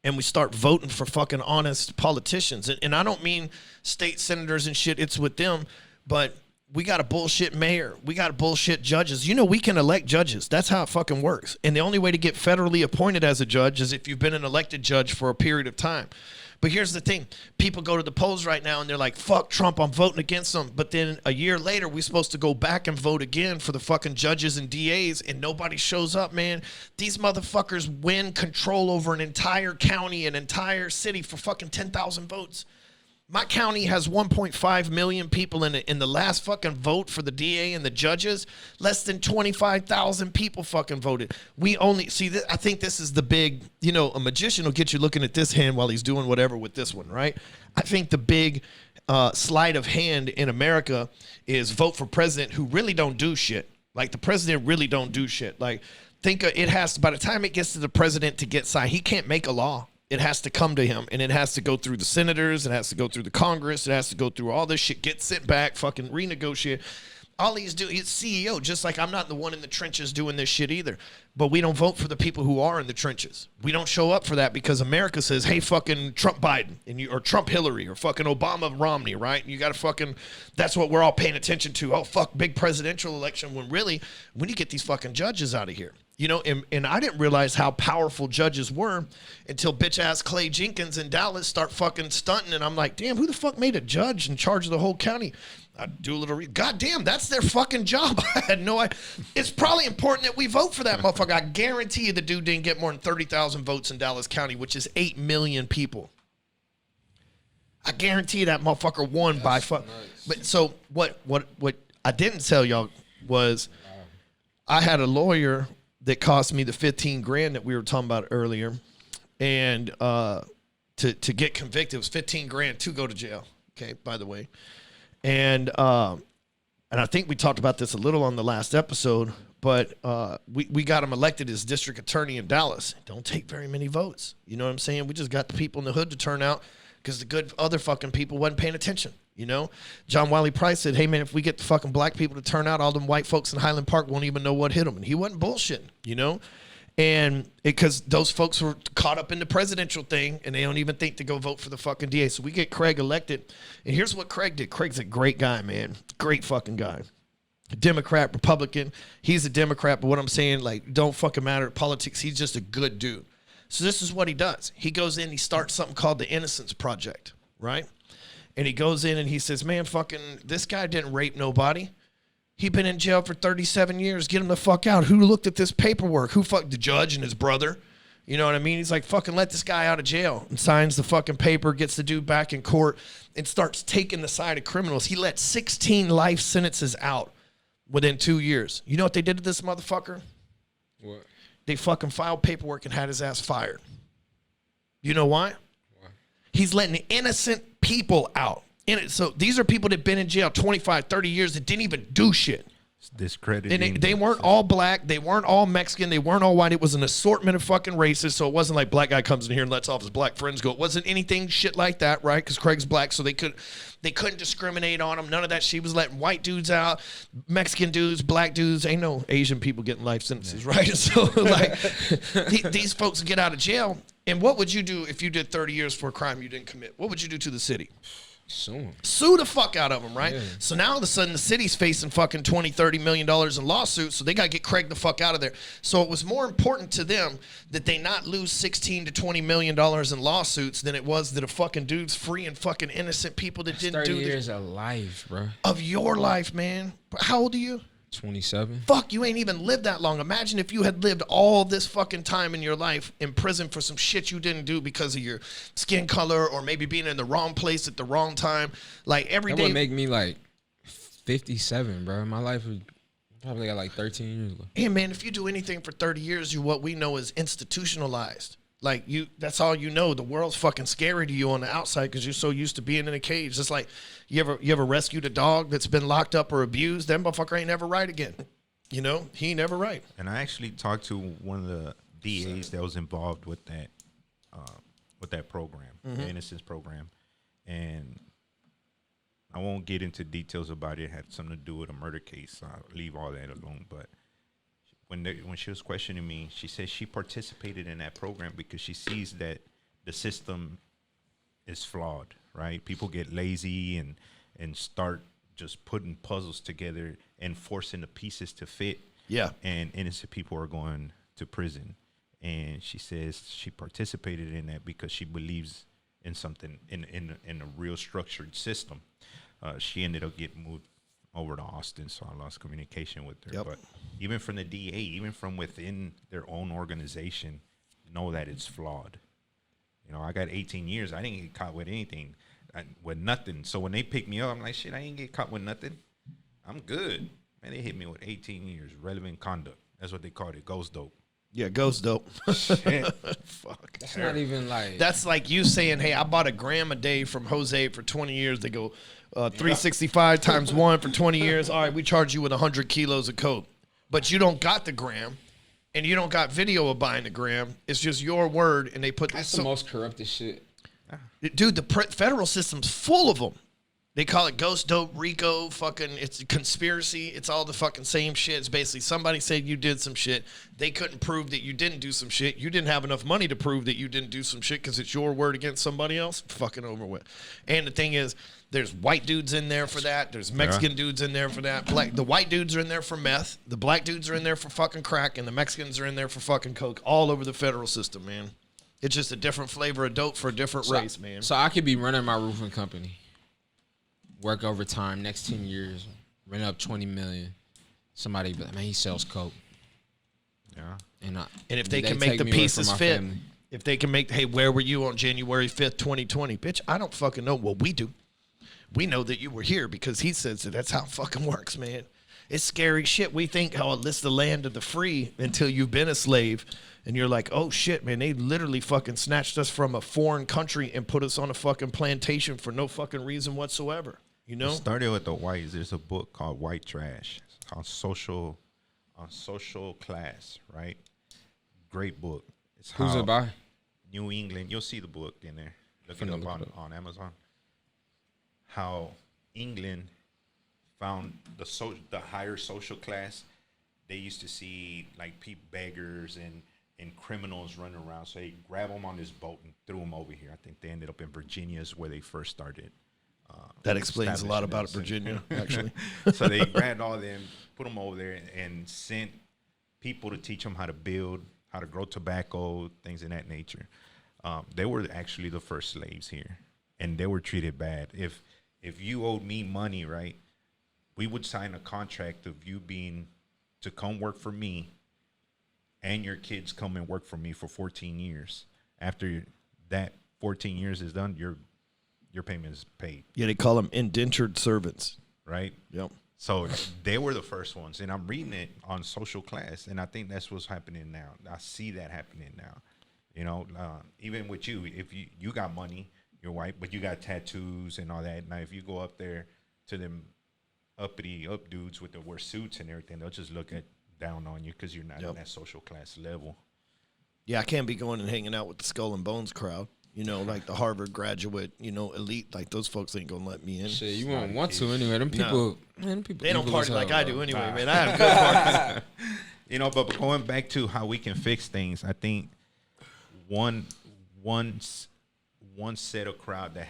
and we start voting for fucking honest politicians. And I don't mean state senators and shit. It's with them. But we got a bullshit mayor. We got bullshit judges. You know, we can elect judges. That's how it fucking works. And the only way to get federally appointed as a judge is if you've been an elected judge for a period of time. But here's the thing. People go to the polls right now and they're like, fuck Trump, I'm voting against him. But then a year later, we're supposed to go back and vote again for the fucking judges and DAs and nobody shows up, man. These motherfuckers win control over an entire county, an entire city for fucking 10,000 votes. My county has 1.5 million people in it. In the last fucking vote for the DA and the judges, less than 25,000 people fucking voted. We only see that. I think this is the big, you know, a magician will get you looking at this hand while he's doing whatever with this one, right? I think the big sleight of hand in America is vote for president who really don't do shit. Like, the president really don't do shit. Like, think it has to, by the time it gets to the president to get signed, he can't make a law. It has to come to him, and it has to go through the senators. It has to go through the Congress. It has to go through all this shit, get sent back, fucking renegotiate. All he's doing, he's CEO, just like I'm not the one in the trenches doing this shit either. But we don't vote for the people who are in the trenches. We don't show up for that because America says, hey, fucking Trump Biden, or Trump Hillary, or fucking Obama Romney, right? And you got to fucking, that's what we're all paying attention to. Oh, fuck, big presidential election, when really, we need to get these fucking judges out of here. You know, and I didn't realize how powerful judges were until bitch-ass Clay Jenkins in Dallas start fucking stunting. And I'm like, damn, who the fuck made a judge in charge of the whole county? I do a little God damn, that's their fucking job. I had no idea. It's probably important that we vote for that motherfucker. I guarantee you the dude didn't get more than 30,000 votes in Dallas County, which is 8 million people. I guarantee you that motherfucker won by fuck. Nice. But so what I didn't tell y'all was I had a lawyer that cost me the 15 grand that we were talking about earlier. And to get convicted, it was 15 grand to go to jail. Okay, by the way. And I think we talked about this a little on the last episode, but we got him elected as district attorney in Dallas. Don't take very many votes. You know what I'm saying? We just got the people in the hood to turn out because the good other fucking people wasn't paying attention. You know, John Wiley Price said, hey, man, if we get the fucking black people to turn out, all them white folks in Highland Park won't even know what hit them. And he wasn't bullshitting, you know, and because those folks were caught up in the presidential thing and they don't even think to go vote for the fucking DA. So we get Craig elected. And here's what Craig did. Craig's a great guy, man. Great fucking guy. Democrat, Republican. He's a Democrat. But what I'm saying, like, don't fucking matter politics. He's just a good dude. So this is what he does. He goes in, he starts something called the Innocence Project, right? And he goes in and he says, man, fucking, this guy didn't rape nobody. He been in jail for 37 years. Get him the fuck out. Who looked at this paperwork? Who fucked the judge and his brother? You know what I mean? He's like, fucking let this guy out of jail. And signs the fucking paper, gets the dude back in court, and starts taking the side of criminals. He let 16 life sentences out within 2 years. You know what they did to this motherfucker? What? They fucking filed paperwork and had his ass fired. You know why? He's letting innocent people out. in it. So these are people that been in jail 25, 30 years that didn't even do shit. Discrediting. And they weren't all black. They weren't all Mexican. They weren't all white. It was an assortment of fucking races. So it wasn't like black guy comes in here and lets off his black friends go. It wasn't anything shit like that, right? Because Craig's black, so they couldn't discriminate on him. None of that. She was letting white dudes out, Mexican dudes, black dudes. Ain't no Asian people getting life sentences, right? So like these folks get out of jail. And what would you do if you did 30 years for a crime you didn't commit? What would you do to the city? Sue the fuck out of them, right? Yeah. So now all of a sudden the city's facing fucking $20-30 million in lawsuits, so they got to get Craig the fuck out of there. So it was more important to them that they not lose $16 to $20 million in lawsuits than it was that a fucking dude's freeing fucking innocent people that didn't do 30 years of life, bro. Of your life, man. How old are you? 27. Fuck, you ain't even lived that long. Imagine if you had lived all this fucking time in your life in prison for some shit you didn't do because of your skin color or maybe being in the wrong place at the wrong time. Like every day. That would make me like 57, bro. My life would probably got like 13 years ago. Hey, man, if you do anything for 30 years, what we know is institutionalized. Like that's all you know. The world's fucking scary to you on the outside because you're so used to being in a cage. It's like you ever rescued a dog that's been locked up or abused? That motherfucker ain't never right again. You know, he ain't never right. And I actually talked to one of the DAs that was involved with that program, the Innocence program, and I won't get into details about it. It had something to do with a murder case. So I'll leave all that alone. But when she was questioning me, she said she participated in that program because she sees that the system is flawed, right? People get lazy and start just putting puzzles together and forcing the pieces to fit. Yeah. And innocent people are going to prison. And she says she participated in that because she believes in something, in a real structured system. She ended up getting moved over to Austin, so I lost communication with her. Yep. But even from the DA, even from within their own organization, know that it's flawed. You know, I got 18 years. I didn't get caught with anything, with nothing. So when they pick me up, I'm like, shit, I ain't get caught with nothing. I'm good. Man, they hit me with 18 years, relevant conduct. That's what they called it, ghost dope. Yeah, ghost dope. Shit. Fuck. That's not even like. That's like you saying, hey, I bought a gram a day from Jose for 20 years. They go 365 times 1 for 20 years. All right, we charge you with 100 kilos of coke. But you don't got the gram, and you don't got video of buying the gram. It's just your word, and they put That's the most corrupted shit. Dude, the federal system's full of them. They call it ghost dope, RICO, fucking, it's a conspiracy. It's all the fucking same shit. It's basically somebody said you did some shit. They couldn't prove that you didn't do some shit. You didn't have enough money to prove that you didn't do some shit because it's your word against somebody else. Fucking over with. And the thing is, there's white dudes in there for that. There's Mexican dudes in there for that. The white dudes are in there for meth. The black dudes are in there for fucking crack. And the Mexicans are in there for fucking coke. All over the federal system, man. It's just a different flavor of dope for a different race, man. So I could be running my roofing company, work overtime, next 10 years, rent up $20 million. Somebody be like, man, he sells coke. Yeah. And if they can make the pieces fit, if they can make, hey, where were you on January 5th, 2020? Bitch, I don't fucking know. Well, we do. We know that you were here because he says that. That's how it fucking works, man. It's scary shit. We think, oh, it's the land of the free until you've been a slave. And you're like, oh, shit, man, they literally fucking snatched us from a foreign country and put us on a fucking plantation for no fucking reason whatsoever. You know? It started with the whites. There's a book called White Trash. It's called Social Class, right? Great book. It's Who's it by? New England. You'll see the book in there. Look it up on Amazon. How England found the higher social class. They used to see like beggars and criminals running around. So they grab them on this boat and threw them over here. I think they ended up in Virginia is where they first started. That explains a lot about Virginia, actually. So they grabbed all of them, put them over there, and sent people to teach them how to build, how to grow tobacco, things of that nature. They were actually the first slaves here, and they were treated bad. If you owed me money, right, we would sign a contract of you being to come work for me and your kids come and work for me for 14 years. After that 14 years is done, your payment is paid. Yeah, they call them indentured servants. Right? Yep. So they were the first ones. And I'm reading it on Social Class, and I think that's what's happening now. I see that happening now. You know, even with you, if you got money, you're white, but you got tattoos and all that. Now, if you go up there to them uppity up dudes with the wear suits and everything, they'll just look at down on you because you're not in that social class level. Yeah, I can't be going and hanging out with the Skull and Bones crowd. You know, like the Harvard graduate, you know, elite. Like those folks ain't gonna let me in. Shit, you won't want to anyway. Them people, man, them people. They don't evil as party like hell, I bro. do anyway, man. I have good parties. You know, but going back to how we can fix things, I think one set of crowd that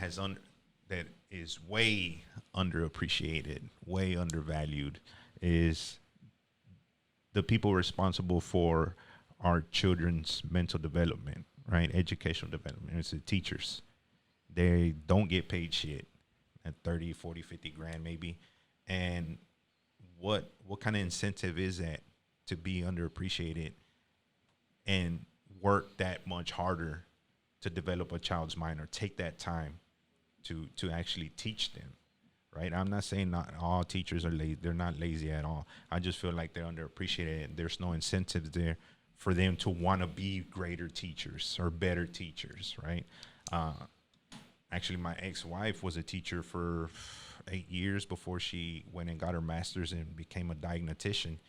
that is way underappreciated, way undervalued, is the people responsible for our children's mental development, right? Educational development. It's the teachers. They don't get paid shit at 30, 40, 50 grand maybe. And what kind of incentive is that to be underappreciated and work that much harder to develop a child's mind or take that time to actually teach them, right? I'm not saying not all teachers are lazy. They're not lazy at all. I just feel like they're underappreciated and there's no incentives there for them to want to be greater teachers or better teachers, right? Actually, my ex-wife was a teacher for 8 years before she went and got her master's and became a diagnostician.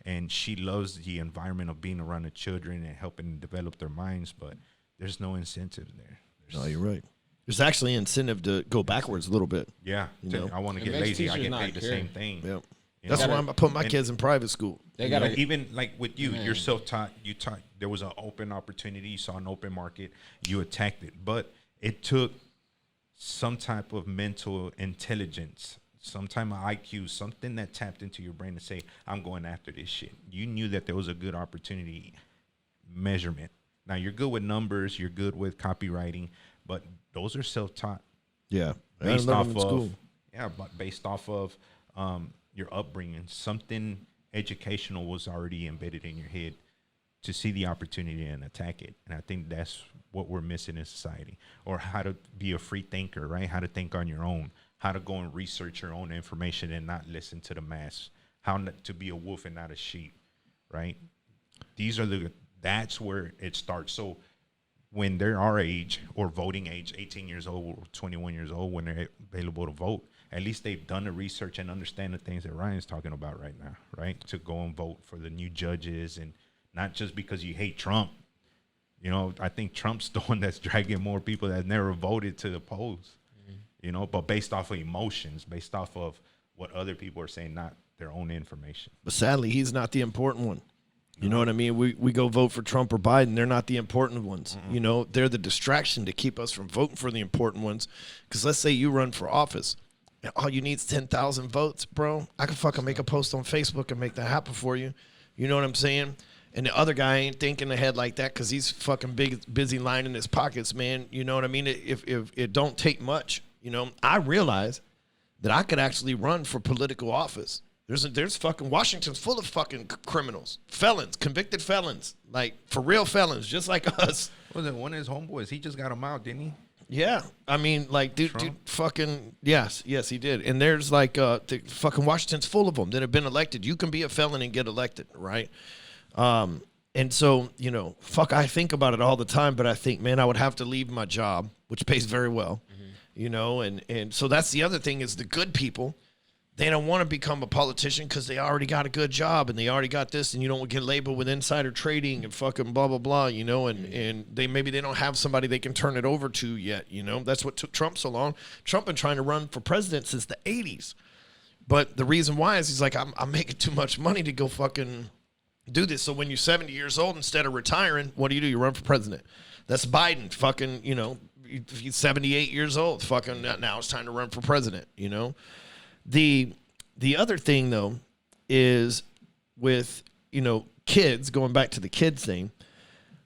And she loves the environment of being around the children and helping develop their minds, but there's no incentive there. No, you're right. There's actually incentive to go backwards a little bit. Yeah, You know? I want to It get makes lazy. I teachers get not paid the care. same thing. Yep. You That's know? why I put my And- kids in private school. They You gotta know, even like with you, Man. you're self-taught. You taught. There was an open opportunity. You saw an open market. You attacked it, but it took some type of mental intelligence, some type of IQ, something that tapped into your brain to say, "I'm going after this shit." You knew that there was a good opportunity measurement. Now you're good with numbers. You're good with copywriting, but those are self-taught. Yeah. Based I off learned them in school. of but based off of your upbringing, something educational was already embedded in your head to see the opportunity and attack it. And I think that's what we're missing in society, or how to be a free thinker, right? How to think on your own, how to go and research your own information and not listen to the mass, how not to be a wolf and not a sheep, right? That's where it starts. So when they're our age or voting age, 18 years old or 21 years old, when they're available to vote, at least they've done the research and understand the things that Ryan's talking about right now, right? To go and vote for the new judges, and not just because you hate Trump. You know, I think Trump's the one that's dragging more people that never voted to the polls, you know, but based off of emotions, based off of what other people are saying, not their own information. But sadly, he's not the important one. You know what I mean? We go vote for Trump or Biden. They're not the important ones. You know, they're the distraction to keep us from voting for the important ones. Because let's say you run for office. And all you need is 10,000 votes, bro. I can fucking make a post on Facebook and make that happen for you. You know what I'm saying? And the other guy ain't thinking ahead like that because he's fucking busy lining his pockets, man. You know what I mean? If it don't take much, you know, I realize that I could actually run for political office. There's fucking Washington's full of fucking criminals, felons, convicted felons, like for real felons, just like us. Was it one of his homeboys? He just got him out, didn't he? Yeah, I mean, like, dude, fucking yes, he did. And there's like, the fucking Washington's full of them that have been elected. You can be a felon and get elected, right? And so, you know, I think about it all the time, but I think, man, I would have to leave my job, which pays very well, you know, and so that's the other thing is the good people. They don't want to become a politician because they already got a good job and they already got this, and you don't get labeled with insider trading and fucking blah, blah, blah, you know, and they don't have somebody they can turn it over to yet, you know. That's what took Trump so long. Trump been trying to run for president since the 80s. But the reason why is he's like, I'm making too much money to go fucking do this. So when you're 70 years old, instead of retiring, what do? You run for president. That's Biden, fucking, you know, he's 78 years old. Fucking now it's time to run for president, you know. The other thing, though, is with, you know, kids, going back to the kids thing,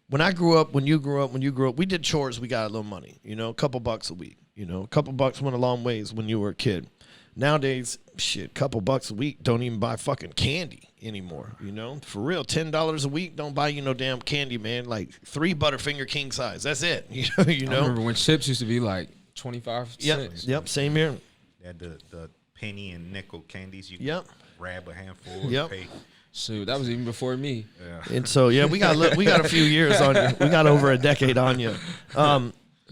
when I grew up, when you grew up, we did chores, we got a little money, you know, a couple bucks a week, you know, a couple bucks went a long ways when you were a kid. Nowadays, shit, couple bucks a week don't even buy fucking candy anymore, you know, for real. $10 a week don't buy you no damn candy, man. Like 3 Butterfinger king size, that's it. You know. I remember when chips used to be like 25 cents. Yep, same here. They had the penny and nickel candies. You Yep. grab a handful. Yep. And pay. So that was even before me. Yeah. And so, yeah, we got a few years on you. We got over a decade on you.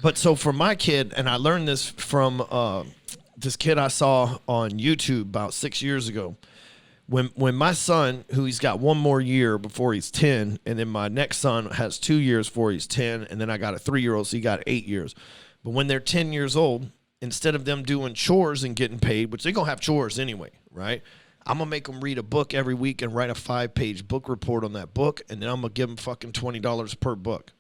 But so for my kid, and I learned this from this kid I saw on YouTube about 6 years ago. When my son, who he's got one more year before he's 10, and then my next son has 2 years before he's 10, and then I got a 3-year-old, so he got 8 years. But when they're 10 years old, instead of them doing chores and getting paid, which they're going to have chores anyway, right? I'm going to make them read a book every week and write a 5-page book report on that book, and then I'm going to give them fucking $20 per book.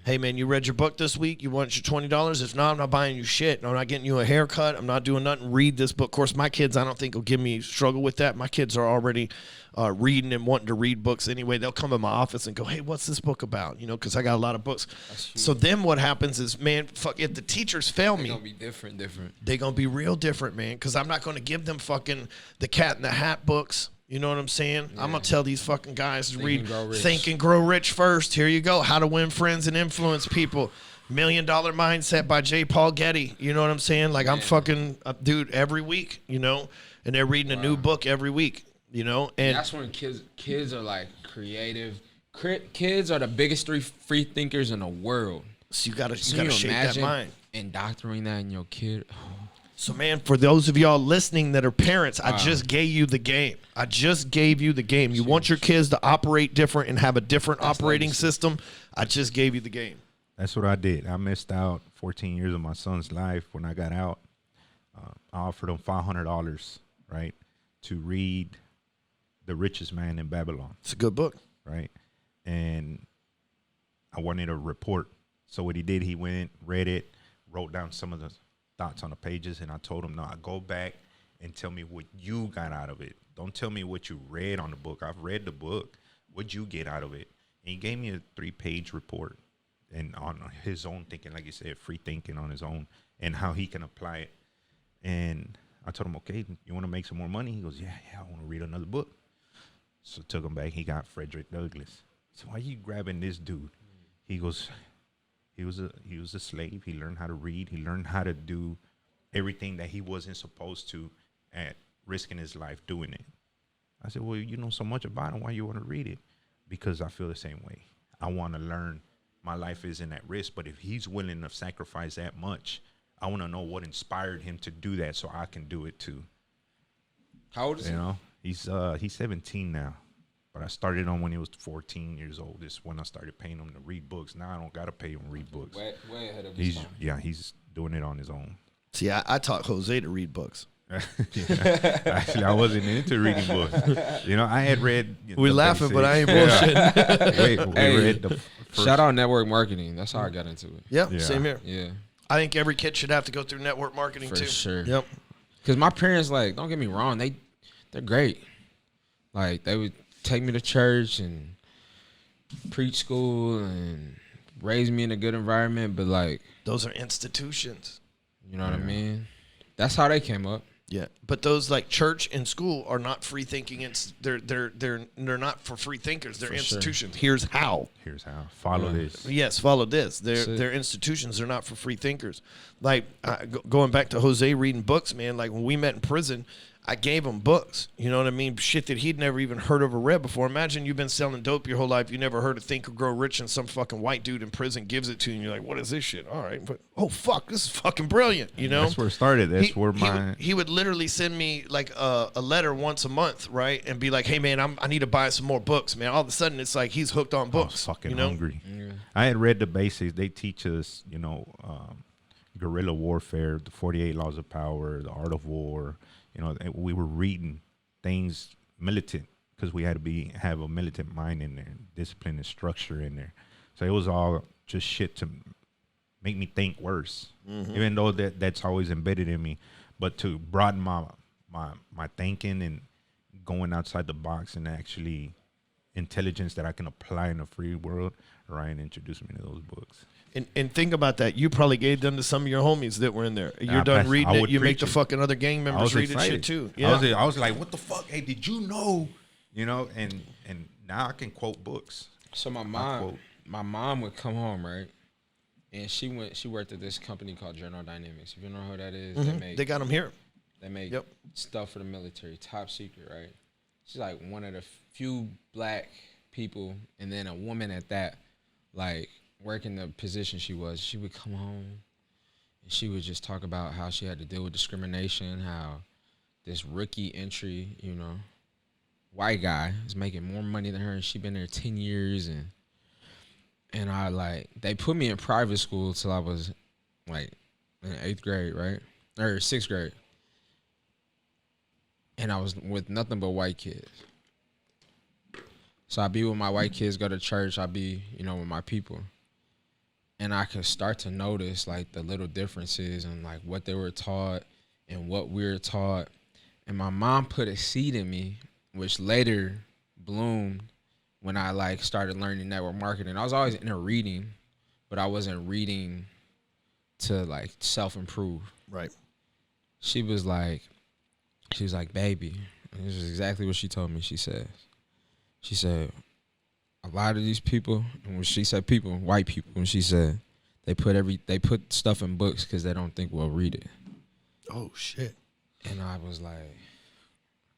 Hey, man, you read your book this week? You want your $20? If not, I'm not buying you shit. I'm not getting you a haircut. I'm not doing nothing. Read this book. Of course, my kids, I don't think will give me struggle with that. My kids are already reading and wanting to read books anyway. They'll come in my office and go, hey, what's this book about? You know, because I got a lot of books. So then what happens is, man, fuck, if the teachers fail me. They're going to be different. They're going to be real different, man, because I'm not going to give them fucking the Cat in the Hat books. You know what I'm saying? Yeah. I'm going to tell these fucking guys to read Think and Grow Rich first. Here you go. How to Win Friends and Influence People. $1 Million Mindset by J. Paul Getty. You know what I'm saying? Like, I'm fucking, dude, every week, you know? And they're reading a new book every week, you know? And that's when kids are, like, creative. Kids are the biggest free thinkers in the world. So you got to shape that mind. Indoctrinating that in your kid. So, man, for those of y'all listening that are parents, I just gave you the game. I just gave you the game. You want your kids to operate different and have a different operating system? I just gave you the game. That's what I did. I missed out 14 years of my son's life. When I got out, I offered him $500, right, to read The Richest Man in Babylon. It's a good book. Right? And I wanted a report. So what he did, he went, read it, wrote down some of the thoughts on the pages, and I told him, no, I go back and tell me what you got out of it. Don't tell me what you read on the book. I've read the book. What'd you get out of it? And he gave me a 3-page report and on his own thinking, like you said, free thinking on his own and how he can apply it. And I told him, okay, you want to make some more money? He goes, yeah, I want to read another book. So I took him back. He got Frederick Douglass. So why are you grabbing this dude? He goes, he was a slave. He learned how to read. He learned how to do everything that he wasn't supposed to at risking his life doing it. I said, well, you know so much about him. Why you want to read it? Because I feel the same way. I want to learn. My life isn't at risk, but if he's willing to sacrifice that much, I want to know what inspired him to do that so I can do it too. How old is he? You know, he's 17 now. But I started on when he was 14 years old. This is when I started paying him to read books. Now I don't got to pay him to read books. Way ahead of his time. Yeah, he's doing it on his own. See, I taught Jose to read books. Yeah. Actually, I wasn't into reading books. You know, I had read. We're laughing, but I ain't bullshitting. We read the first. Shout out network marketing. That's how I got into it. Yep, Yeah. same here. Yeah. I think every kid should have to go through network marketing For too. sure. Yep. Because my parents, like, don't get me wrong, they're great. Like, they would take me to church and preach school and raise me in a good environment, but like, those are institutions. You know what I mean? That's how they came up. Yeah, but those like church and school are not free thinking. They're not for free thinkers. They're institutions. Sure. Here's how. Follow this. Yes, follow this. They're institutions. They're not for free thinkers. Like going back to Jose reading books, man. Like when we met in prison, I gave him books. You know what I mean? Shit that he'd never even heard of or read before. Imagine you've been selling dope your whole life. You never heard of Think or Grow Rich, and some fucking white dude in prison gives it to you, and you're like, what is this shit? All right. But, oh, fuck, this is fucking brilliant, you know? That's where it started. He would literally send me, like, a letter once a month, right? And be like, hey, man, I need to buy some more books, man. All of a sudden, it's like he's hooked on books. I was fucking you know? hungry. Yeah. I had read the basics. They teach us, you know, guerrilla warfare, the 48 Laws of Power, the Art of War. You know, we were reading things militant because we had to have a militant mind in there, discipline and structure in there. So it was all just shit to make me think worse, even though that's always embedded in me. But to broaden my thinking and going outside the box and actually intelligence that I can apply in a free world, Ryan introduced me to those books. And think about that. You probably gave them to some of your homies that were in there. You're done reading it. You make the fucking other gang members read it shit too. Yeah. I was like, what the fuck? Hey, did you know? You know, and now I can quote books. So my mom would come home, right? And she worked at this company called General Dynamics. If you know who that is, they got them here. They make stuff for the military, top secret, right? She's like one of the few black people, and then a woman at that, like working the position she was, she would come home and she would just talk about how she had to deal with discrimination, how this rookie entry, you know, white guy is making more money than her, and she been there 10 years, and I like, they put me in private school till I was like in 8th grade, right? Or 6th grade. And I was with nothing but white kids. So I'd be with my white kids, go to church, I'd be, you know, with my people. And I could start to notice like the little differences and like what they were taught and what we were taught. And my mom put a seed in me, which later bloomed when I like started learning network marketing. I was always into reading, but I wasn't reading to like self-improve. Right. She was like, baby, and this is exactly what she told me. She said, a lot of these people, and when she said people, white people, when she said they put stuff in books because they don't think we'll read it. Oh shit. And I was like,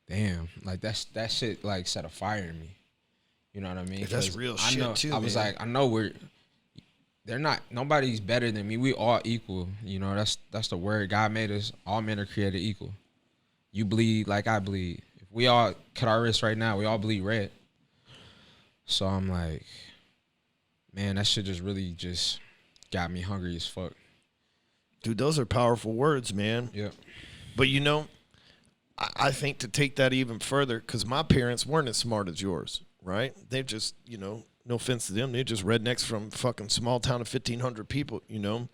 damn, like that shit like set a fire in me. You know what I mean? That's real shit know, too. I was like, I know nobody's better than me. We all equal. You know, that's the word. God made us. All men are created equal. You bleed like I bleed. If we all cut our wrists right now, we all bleed red. So I'm like, man, that shit just really just got me hungry as fuck. Dude, those are powerful words, man. Yep. But you know, I think to take that even further, because my parents weren't as smart as yours, right? They just, you know, no offense to them, they're just rednecks from fucking small town of 1,500 people, you know?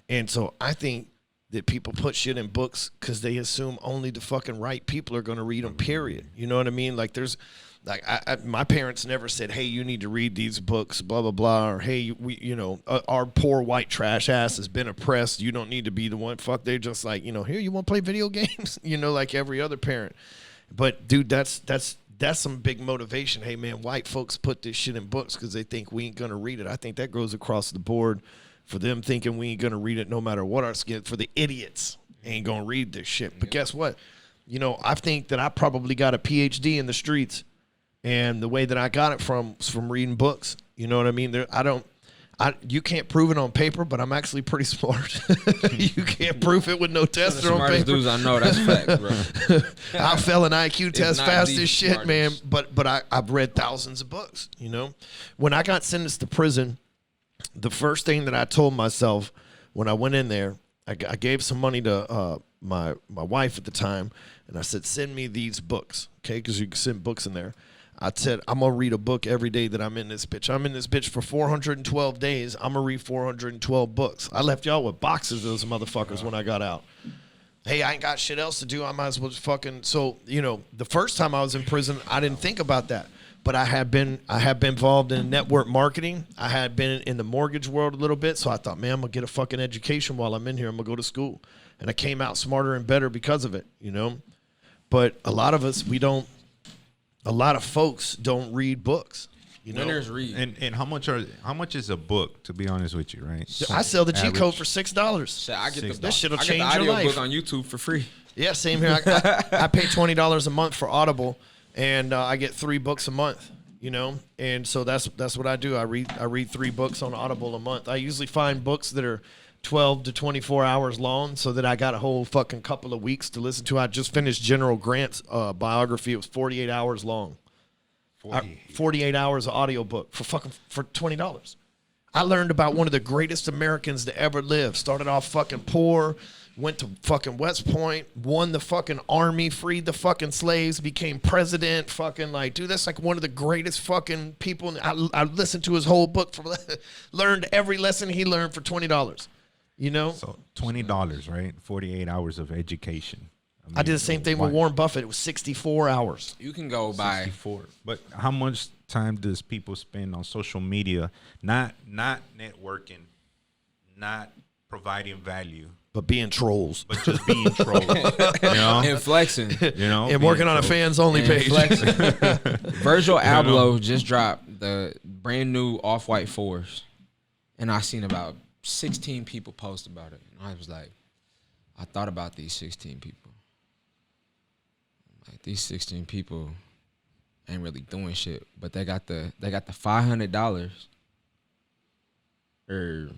And so I think that people put shit in books because they assume only the fucking right people are going to read them, period. You know what I mean? Like there's, like my parents never said, hey, you need to read these books, blah, blah, blah. Or, hey, we, you know, our poor white trash ass has been oppressed. You don't need to be the one. Fuck, they're just like, you know, here, you want to play video games? You know, like every other parent. But, dude, that's some big motivation. Hey, man, white folks put this shit in books because they think we ain't going to read it. I think that goes across the board for them thinking we ain't going to read it no matter what our skin. For the idiots, ain't going to read this shit. But guess what? You know, I think that I probably got a PhD in the streets. And the way that I got it from reading books. You know what I mean? You can't prove it on paper, but I'm actually pretty smart. You can't prove it with no test on paper. Dudes I know, that's fact, bro. I fell an IQ test fast as shit, smartest. man. But I've read thousands of books, you know? When I got sentenced to prison, the first thing that I told myself when I went in there, I gave some money to my wife at the time, and I said, send me these books, okay? Because you can send books in there. I said, I'm going to read a book every day that I'm in this bitch. I'm in this bitch for 412 days. I'm going to read 412 books. I left y'all with boxes of those motherfuckers when I got out. Hey, I ain't got shit else to do. I might as well fucking... So, you know, the first time I was in prison, I didn't think about that. But I have been involved in network marketing. I had been in the mortgage world a little bit. So I thought, man, I'm going to get a fucking education while I'm in here. I'm going to go to school. And I came out smarter and better because of it, you know? But a lot of us, a lot of folks don't read books. You know? Winners read. And how much is a book, to be honest with you, right? I sell the G Average. code for $6. So I get This shit'll I get change the your audio life. book on YouTube for free. Yeah, same here. I pay $20 a month for Audible, and I get 3 books a month. You know, and so that's what I do. I read 3 books on Audible a month. I usually find books that are 12 to 24 hours long, so that I got a whole fucking couple of weeks to listen to. I just finished General Grant's biography. It was 48 hours long. 48 hours of audiobook for $20. I learned about one of the greatest Americans to ever live. Started off fucking poor, went to fucking West Point, won the fucking army, freed the fucking slaves, became president. Fucking like, dude, that's like one of the greatest fucking people. I listened to his whole book, learned every lesson he learned for $20. You know? So $20, right? 48 hours of education. I did the same thing with Warren Buffett. It was 64 hours. You can go by 64. But how much time does people spend on social media, not networking, not providing value, But being trolls. but just being trolls, you know? and flexing. You know, And being working on a trolls. fans only And page. flexing. Virgil Abloh just dropped the brand new Off-White 4s. And I seen about 16 people post about it. And I was like, I thought about these 16 people. Like, these 16 people ain't really doing shit, but they got the $500 or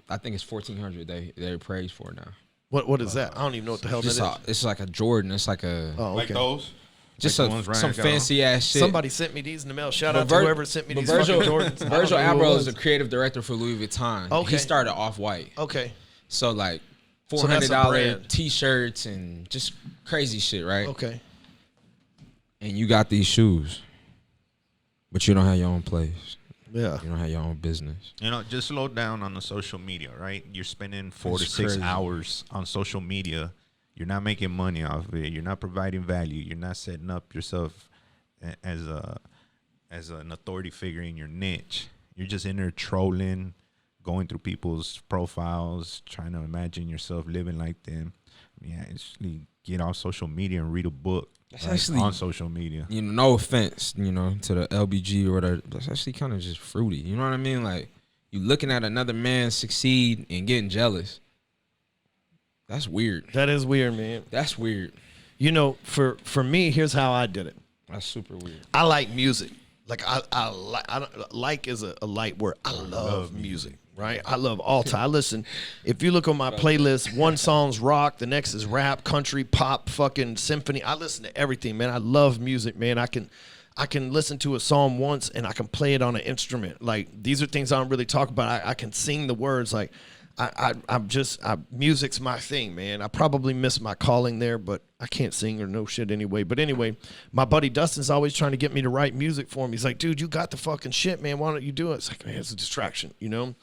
I think it's 1400. They're praised for now. What is that? I don't even know what the hell that is. It's like a Jordan. It's like a Like those? just like the ones Ryan some got on? fancy ass shit. Somebody sent me these in the mail. Shout out to Vir- whoever sent me but these Virgil, fucking Jordans. I don't Virgil know who it Abloh was. is the creative director for Louis Vuitton. Okay. He started Off-White. Okay. So like So that's a $400 brand. T-shirts and just crazy shit, right? Okay. And you got these shoes, but you don't have your own place. Yeah. You don't have your own business. You know, just slow down on the social media, right? You're spending 4 to It's 6 crazy. hours on social media. You're not making money off of it. You're not providing value. You're not setting up yourself as an authority figure in your niche. You're just in there trolling, going through people's profiles, trying to imagine yourself living like them. Yeah, actually get off social media and read a book. That's right, actually- on social media. You know, no offense, you know, to the LBG or whatever. That's actually kind of just fruity. You know what I mean? Like, you looking at another man succeed and getting jealous. That's weird. That is weird, man. That's weird. You know, for me, here's how I did it. That's super weird. I like music. Like I don't, like is a light word. I love music, right? I love all time. I listen. If you look on my playlist, one song's rock, the next is rap, country, pop, fucking symphony. I listen to everything, man. I love music, man. I can listen to a song once and I can play it on an instrument. Like these are things I don't really talk about. I can sing the words. Like music's my thing, man. I probably missed my calling there, but I can't sing or no shit anyway. But anyway, my buddy Dustin's always trying to get me to write music for him. He's like, dude, you got the fucking shit, man. Why don't you do it? It's like, man, it's a distraction, you know?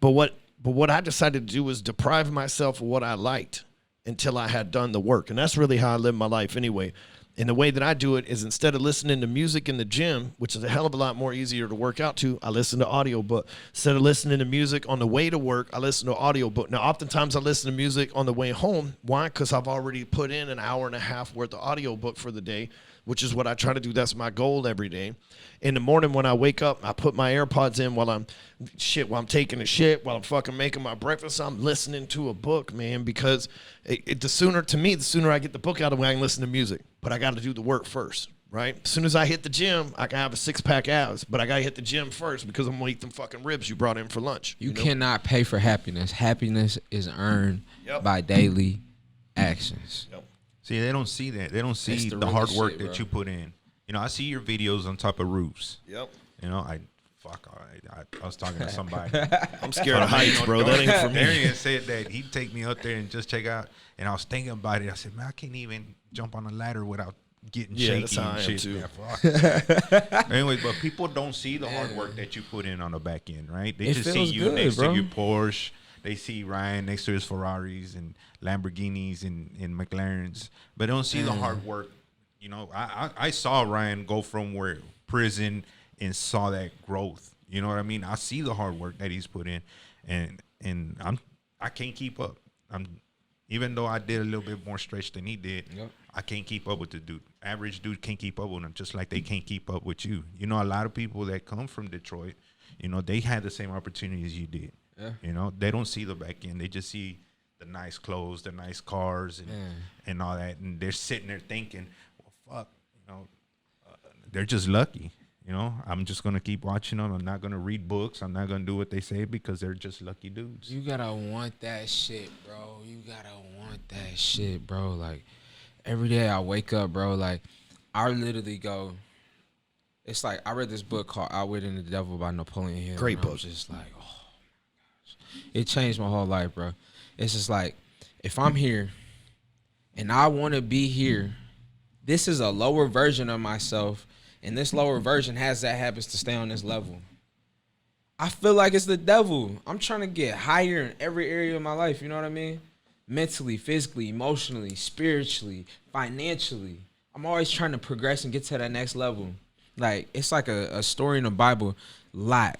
But what I decided to do was deprive myself of what I liked until I had done the work. And that's really how I live my life anyway. And the way that I do it is instead of listening to music in the gym, which is a hell of a lot more easier to work out to, I listen to audiobook. Instead of listening to music on the way to work, I listen to audiobook. Now, oftentimes I listen to music on the way home. Why? Because I've already put in an hour and a half worth of audiobook for the day, which is what I try to do. That's my goal every day. In the morning when I wake up, I put my AirPods in while I'm taking a shit, while I'm fucking making my breakfast. I'm listening to a book, man, because the sooner I get the book out of the way, I can listen to music. But I got to do the work first, right? As soon as I hit the gym, I can have a 6-pack abs, but I got to hit the gym first because I'm going to eat them fucking ribs you brought in for lunch. You know? cannot pay for happiness. Happiness is earned by daily actions. Yep. See, they don't see that. They don't see the the hard realest work shit, that bro. you put in. You know, I see your videos on top of roofs. Yep. You know, I was talking to somebody. I'm scared of heights, bro. That ain't for me. Darian said that he'd take me up there and just check out. And I was thinking about it. I said, man, I can't even jump on a ladder without getting shaky that's how and I am shit. too. Man, fuck that. Anyways, but people don't see the hard work that you put in on the back end, right? They It just see feels you good, next bro. to your Porsche. They see Ryan next to his Ferraris and Lamborghinis and McLarens, but they don't see the hard work. You know, I saw Ryan go from where prison and saw that growth. You know what I mean? I see the hard work that he's put in, and I can't keep up. Even though I did a little bit more stretch than he did, Yep. I can't keep up with the dude. Average dude can't keep up with him, just like they can't keep up with you. You know, a lot of people that come from Detroit, you know, they had the same opportunities you did. Yeah. You know, they don't see the back end. They just see the nice clothes, the nice cars, and all that. And they're sitting there thinking, well, fuck, you know, they're just lucky. You know, I'm just going to keep watching them. I'm not going to read books. I'm not going to do what they say because they're just lucky dudes. You gotta want that shit, bro. You gotta want that shit, bro. Like, every day I wake up, bro, like, I literally go, it's like, I read this book called Outwitting the Devil by Napoleon Hill. Great and I book. was just like, oh, my gosh. It changed my whole life, bro. It's just like, if I'm here and I want to be here, this is a lower version of myself, and this lower version has that happens to stay on this level. I feel like it's the devil. I'm trying to get higher in every area of my life. You know what I mean? Mentally, physically, emotionally, spiritually, financially. I'm always trying to progress and get to that next level. Like, it's like a story in the Bible. Lot.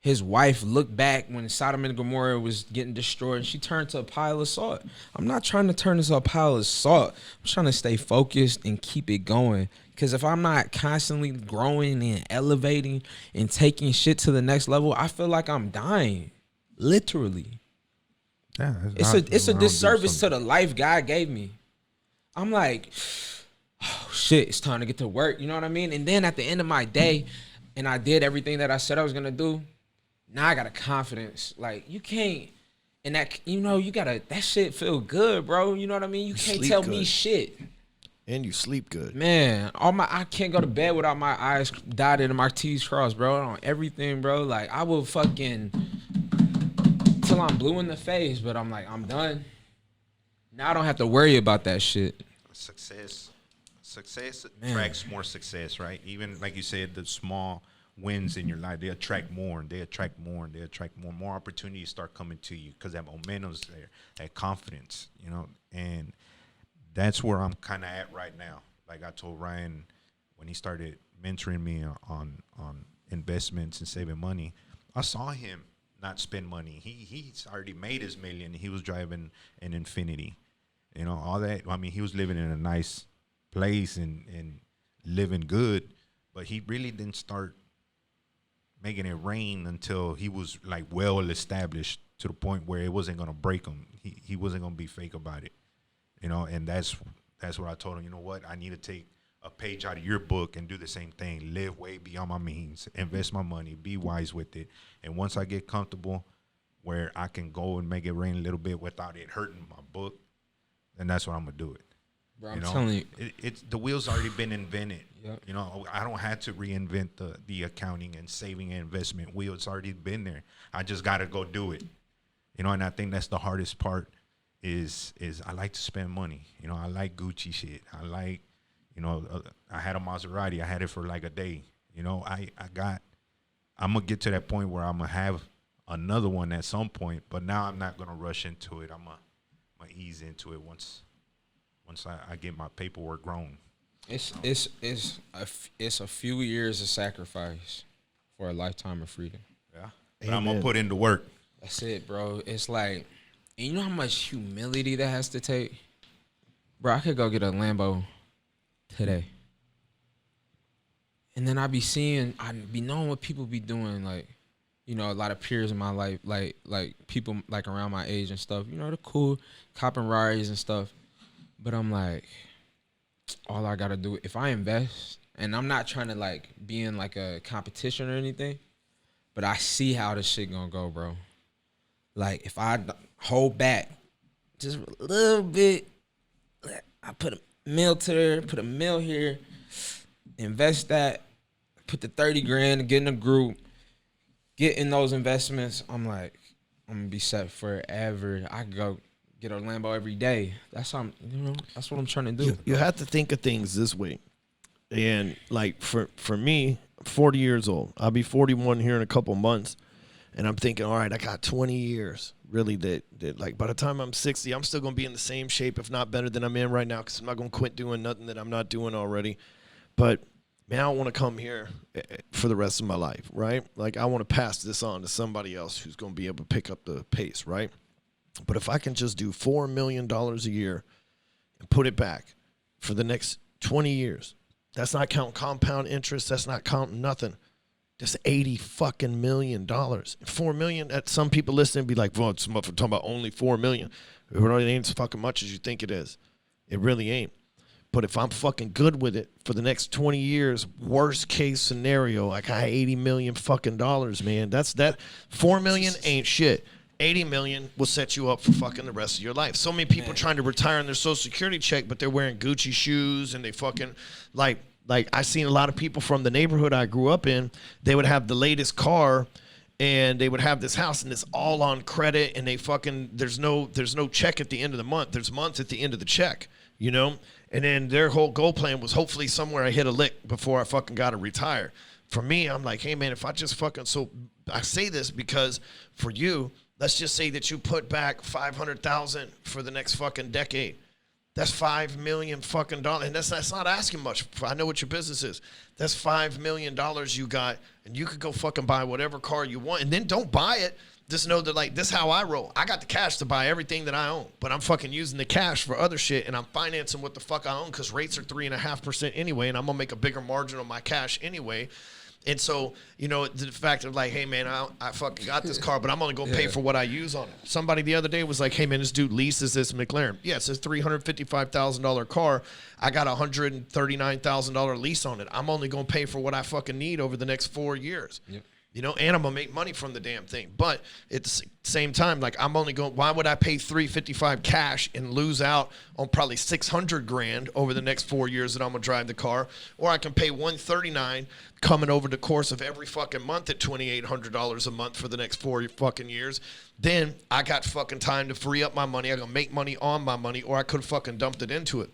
His wife looked back when Sodom and Gomorrah was getting destroyed, and she turned to a pile of salt. I'm not trying to turn into a pile of salt. I'm trying to stay focused and keep it going. Because if I'm not constantly growing and elevating and taking shit to the next level, I feel like I'm dying. Literally. Yeah, It's a disservice to the life God gave me. I'm like, oh shit, it's time to get to work. You know what I mean? And then at the end of my day, and I did everything that I said I was gonna do, now I got a confidence. Like, you can't, and that, you know, you gotta, that shit feel good, bro. You know what I mean? You can't tell me shit. And you sleep good. Man, I can't go to bed without my I's dotted and my T's crossed, bro. On everything, bro. Like, I will fucking, till I'm blue in the face, but I'm like, I'm done. Now I don't have to worry about that shit. Success attracts more success, right? Even like you said, the small wins in your life, they attract more and they attract more and they attract more. More opportunities start coming to you because that momentum's there, that confidence, you know. And that's where I'm kind of at right now. Like I told Ryan when he started mentoring me on investments and saving money, I saw him not spend money. He's already made his million. He was driving an Infiniti, you know, all that. I mean, he was living in a nice place and living good, but he really didn't start making it rain until he was like well established to the point where it wasn't gonna break him. He wasn't gonna be fake about it, you know. And that's what I told him. You know what? I need to take a page out of your book and do the same thing. Live way beyond my means. Invest my money. Be wise with it. And once I get comfortable where I can go and make it rain a little bit without it hurting my book, then that's what I'm gonna do it. Bro, I'm telling you, it's the wheel's already been invented. Yep. You know, I don't have to reinvent the accounting and saving and investment wheel. It's already been there. I just got to go do it. You know, and I think that's the hardest part is I like to spend money. You know, I like Gucci shit. I like, you know, I had a Maserati. I had it for like a day. You know, I'm going to get to that point where I'm going to have another one at some point, but now I'm not going to rush into it. I'm going to ease into it once I get my paperwork grown. It's a few years of sacrifice for a lifetime of freedom. Yeah, but I'm gonna put in the work. That's it, bro. It's like, and you know how much humility that has to take, bro. I could go get a Lambo today, and then I be knowing what people be doing, like, you know, a lot of peers in my life, like people like around my age and stuff. You know, they're cool, copping Raris and stuff. But I'm like, all I gotta do, if I invest, and I'm not trying to like be in like a competition or anything, but I see how this shit gonna go, bro. Like if I hold back just a little bit, I put a mil to there, put a mil here, invest that, put the 30 grand, get in a group, get in those investments. I'm like, I'm gonna be set forever. I could go get a Lambo every day. That's how that's what I'm trying to do. You have to think of things this way. And like for me, I'm 40 years old. I'll be 41 here in a couple months. And I'm thinking, all right, I got 20 years really that like by the time I'm 60, I'm still going to be in the same shape, if not better than I'm in right now, because I'm not going to quit doing nothing that I'm not doing already. But man, I don't want to come here for the rest of my life, right? Like I want to pass this on to somebody else who's going to be able to pick up the pace, right? But if I can just do $4 million a year and put it back for the next 20 years, that's not counting compound interest. That's not counting nothing. That's $80 fucking million. $4 million. At some people listening be like, well, it's talking about only $4 million. It really ain't as fucking much as you think it is. It really ain't. But if I'm fucking good with it for the next 20 years, worst case scenario, I got $80 million fucking dollars, man. That $4 million ain't shit. 80 million will set you up for fucking the rest of your life. So many people trying to retire on their Social Security check, but they're wearing Gucci shoes and they fucking like I seen a lot of people from the neighborhood I grew up in. They would have the latest car and they would have this house and it's all on credit and they fucking there's no check at the end of the month. There's months at the end of the check, you know? And then their whole goal plan was hopefully somewhere I hit a lick before I fucking got to retire. For me, I'm like, hey man, if I just fucking, so I say this because for you, let's just say that you put back $500,000 for the next fucking decade. That's $5 million fucking dollars, and that's not asking much. I know what your business is. That's $5 million you got, and you could go fucking buy whatever car you want, and then don't buy it. Just know that like this is how I roll. I got the cash to buy everything that I own, but I'm fucking using the cash for other shit, and I'm financing what the fuck I own because rates are 3.5% anyway, and I'm gonna make a bigger margin on my cash anyway. And so, you know, the fact of like, hey, man, I fucking got this car, but I'm only going to pay for what I use on it. Somebody the other day was like, hey, man, this dude leases this McLaren. Yeah, it's a $355,000 car. I got a $139,000 lease on it. I'm only going to pay for what I fucking need over the next 4 years. Yep. You know, and I'm gonna make money from the damn thing. But at the same time, like I'm only going. Why would I pay $355 cash and lose out on probably $600,000 over the next 4 years that I'm gonna drive the car? Or I can pay $139 coming over the course of every fucking month at $2,800 a month for the next 4 fucking years. Then I got fucking time to free up my money. I can make money on my money, or I could have fucking dumped it into it.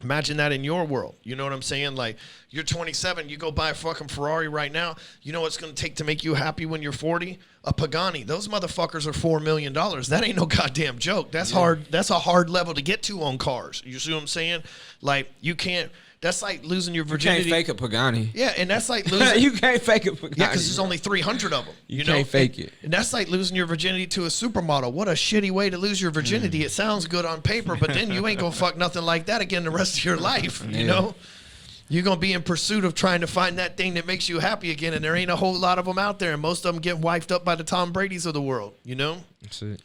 Imagine that in your world. You know what I'm saying? Like, you're 27, you go buy a fucking Ferrari right now. You know what it's going to take to make you happy when you're 40? A Pagani. Those motherfuckers are $4 million. That ain't no goddamn joke. That's hard. That's a hard level to get to on cars. You see what I'm saying? Like, you can't. That's like losing your virginity. You can't fake a Pagani. Yeah, and that's like losing. You can't fake a Pagani. Yeah, because there's only 300 of them. You can't fake it. And that's like losing your virginity to a supermodel. What a shitty way to lose your virginity. It sounds good on paper, but then you ain't going to fuck nothing like that again the rest of your life, you know? You're going to be in pursuit of trying to find that thing that makes you happy again, and there ain't a whole lot of them out there, and most of them get wiped up by the Tom Bradys of the world, you know? That's it.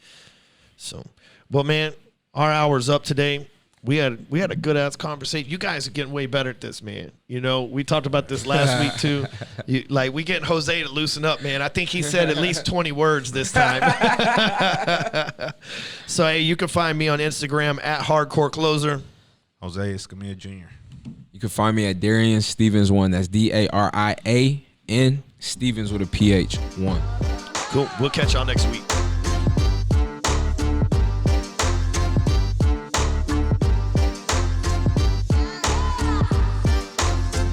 So, well, man, our hour's up today. We had a good ass conversation. You guys are getting way better at this, man. You know, we talked about this last week too. We getting Jose to loosen up, man. I think he said at least 20 words this time. So hey, you can find me on Instagram at Hardcore Closer. Jose Escamilla Jr. You can find me at Darian Stevens 1. That's DARIAN Stevens with a PH 1. Cool. We'll catch y'all next week.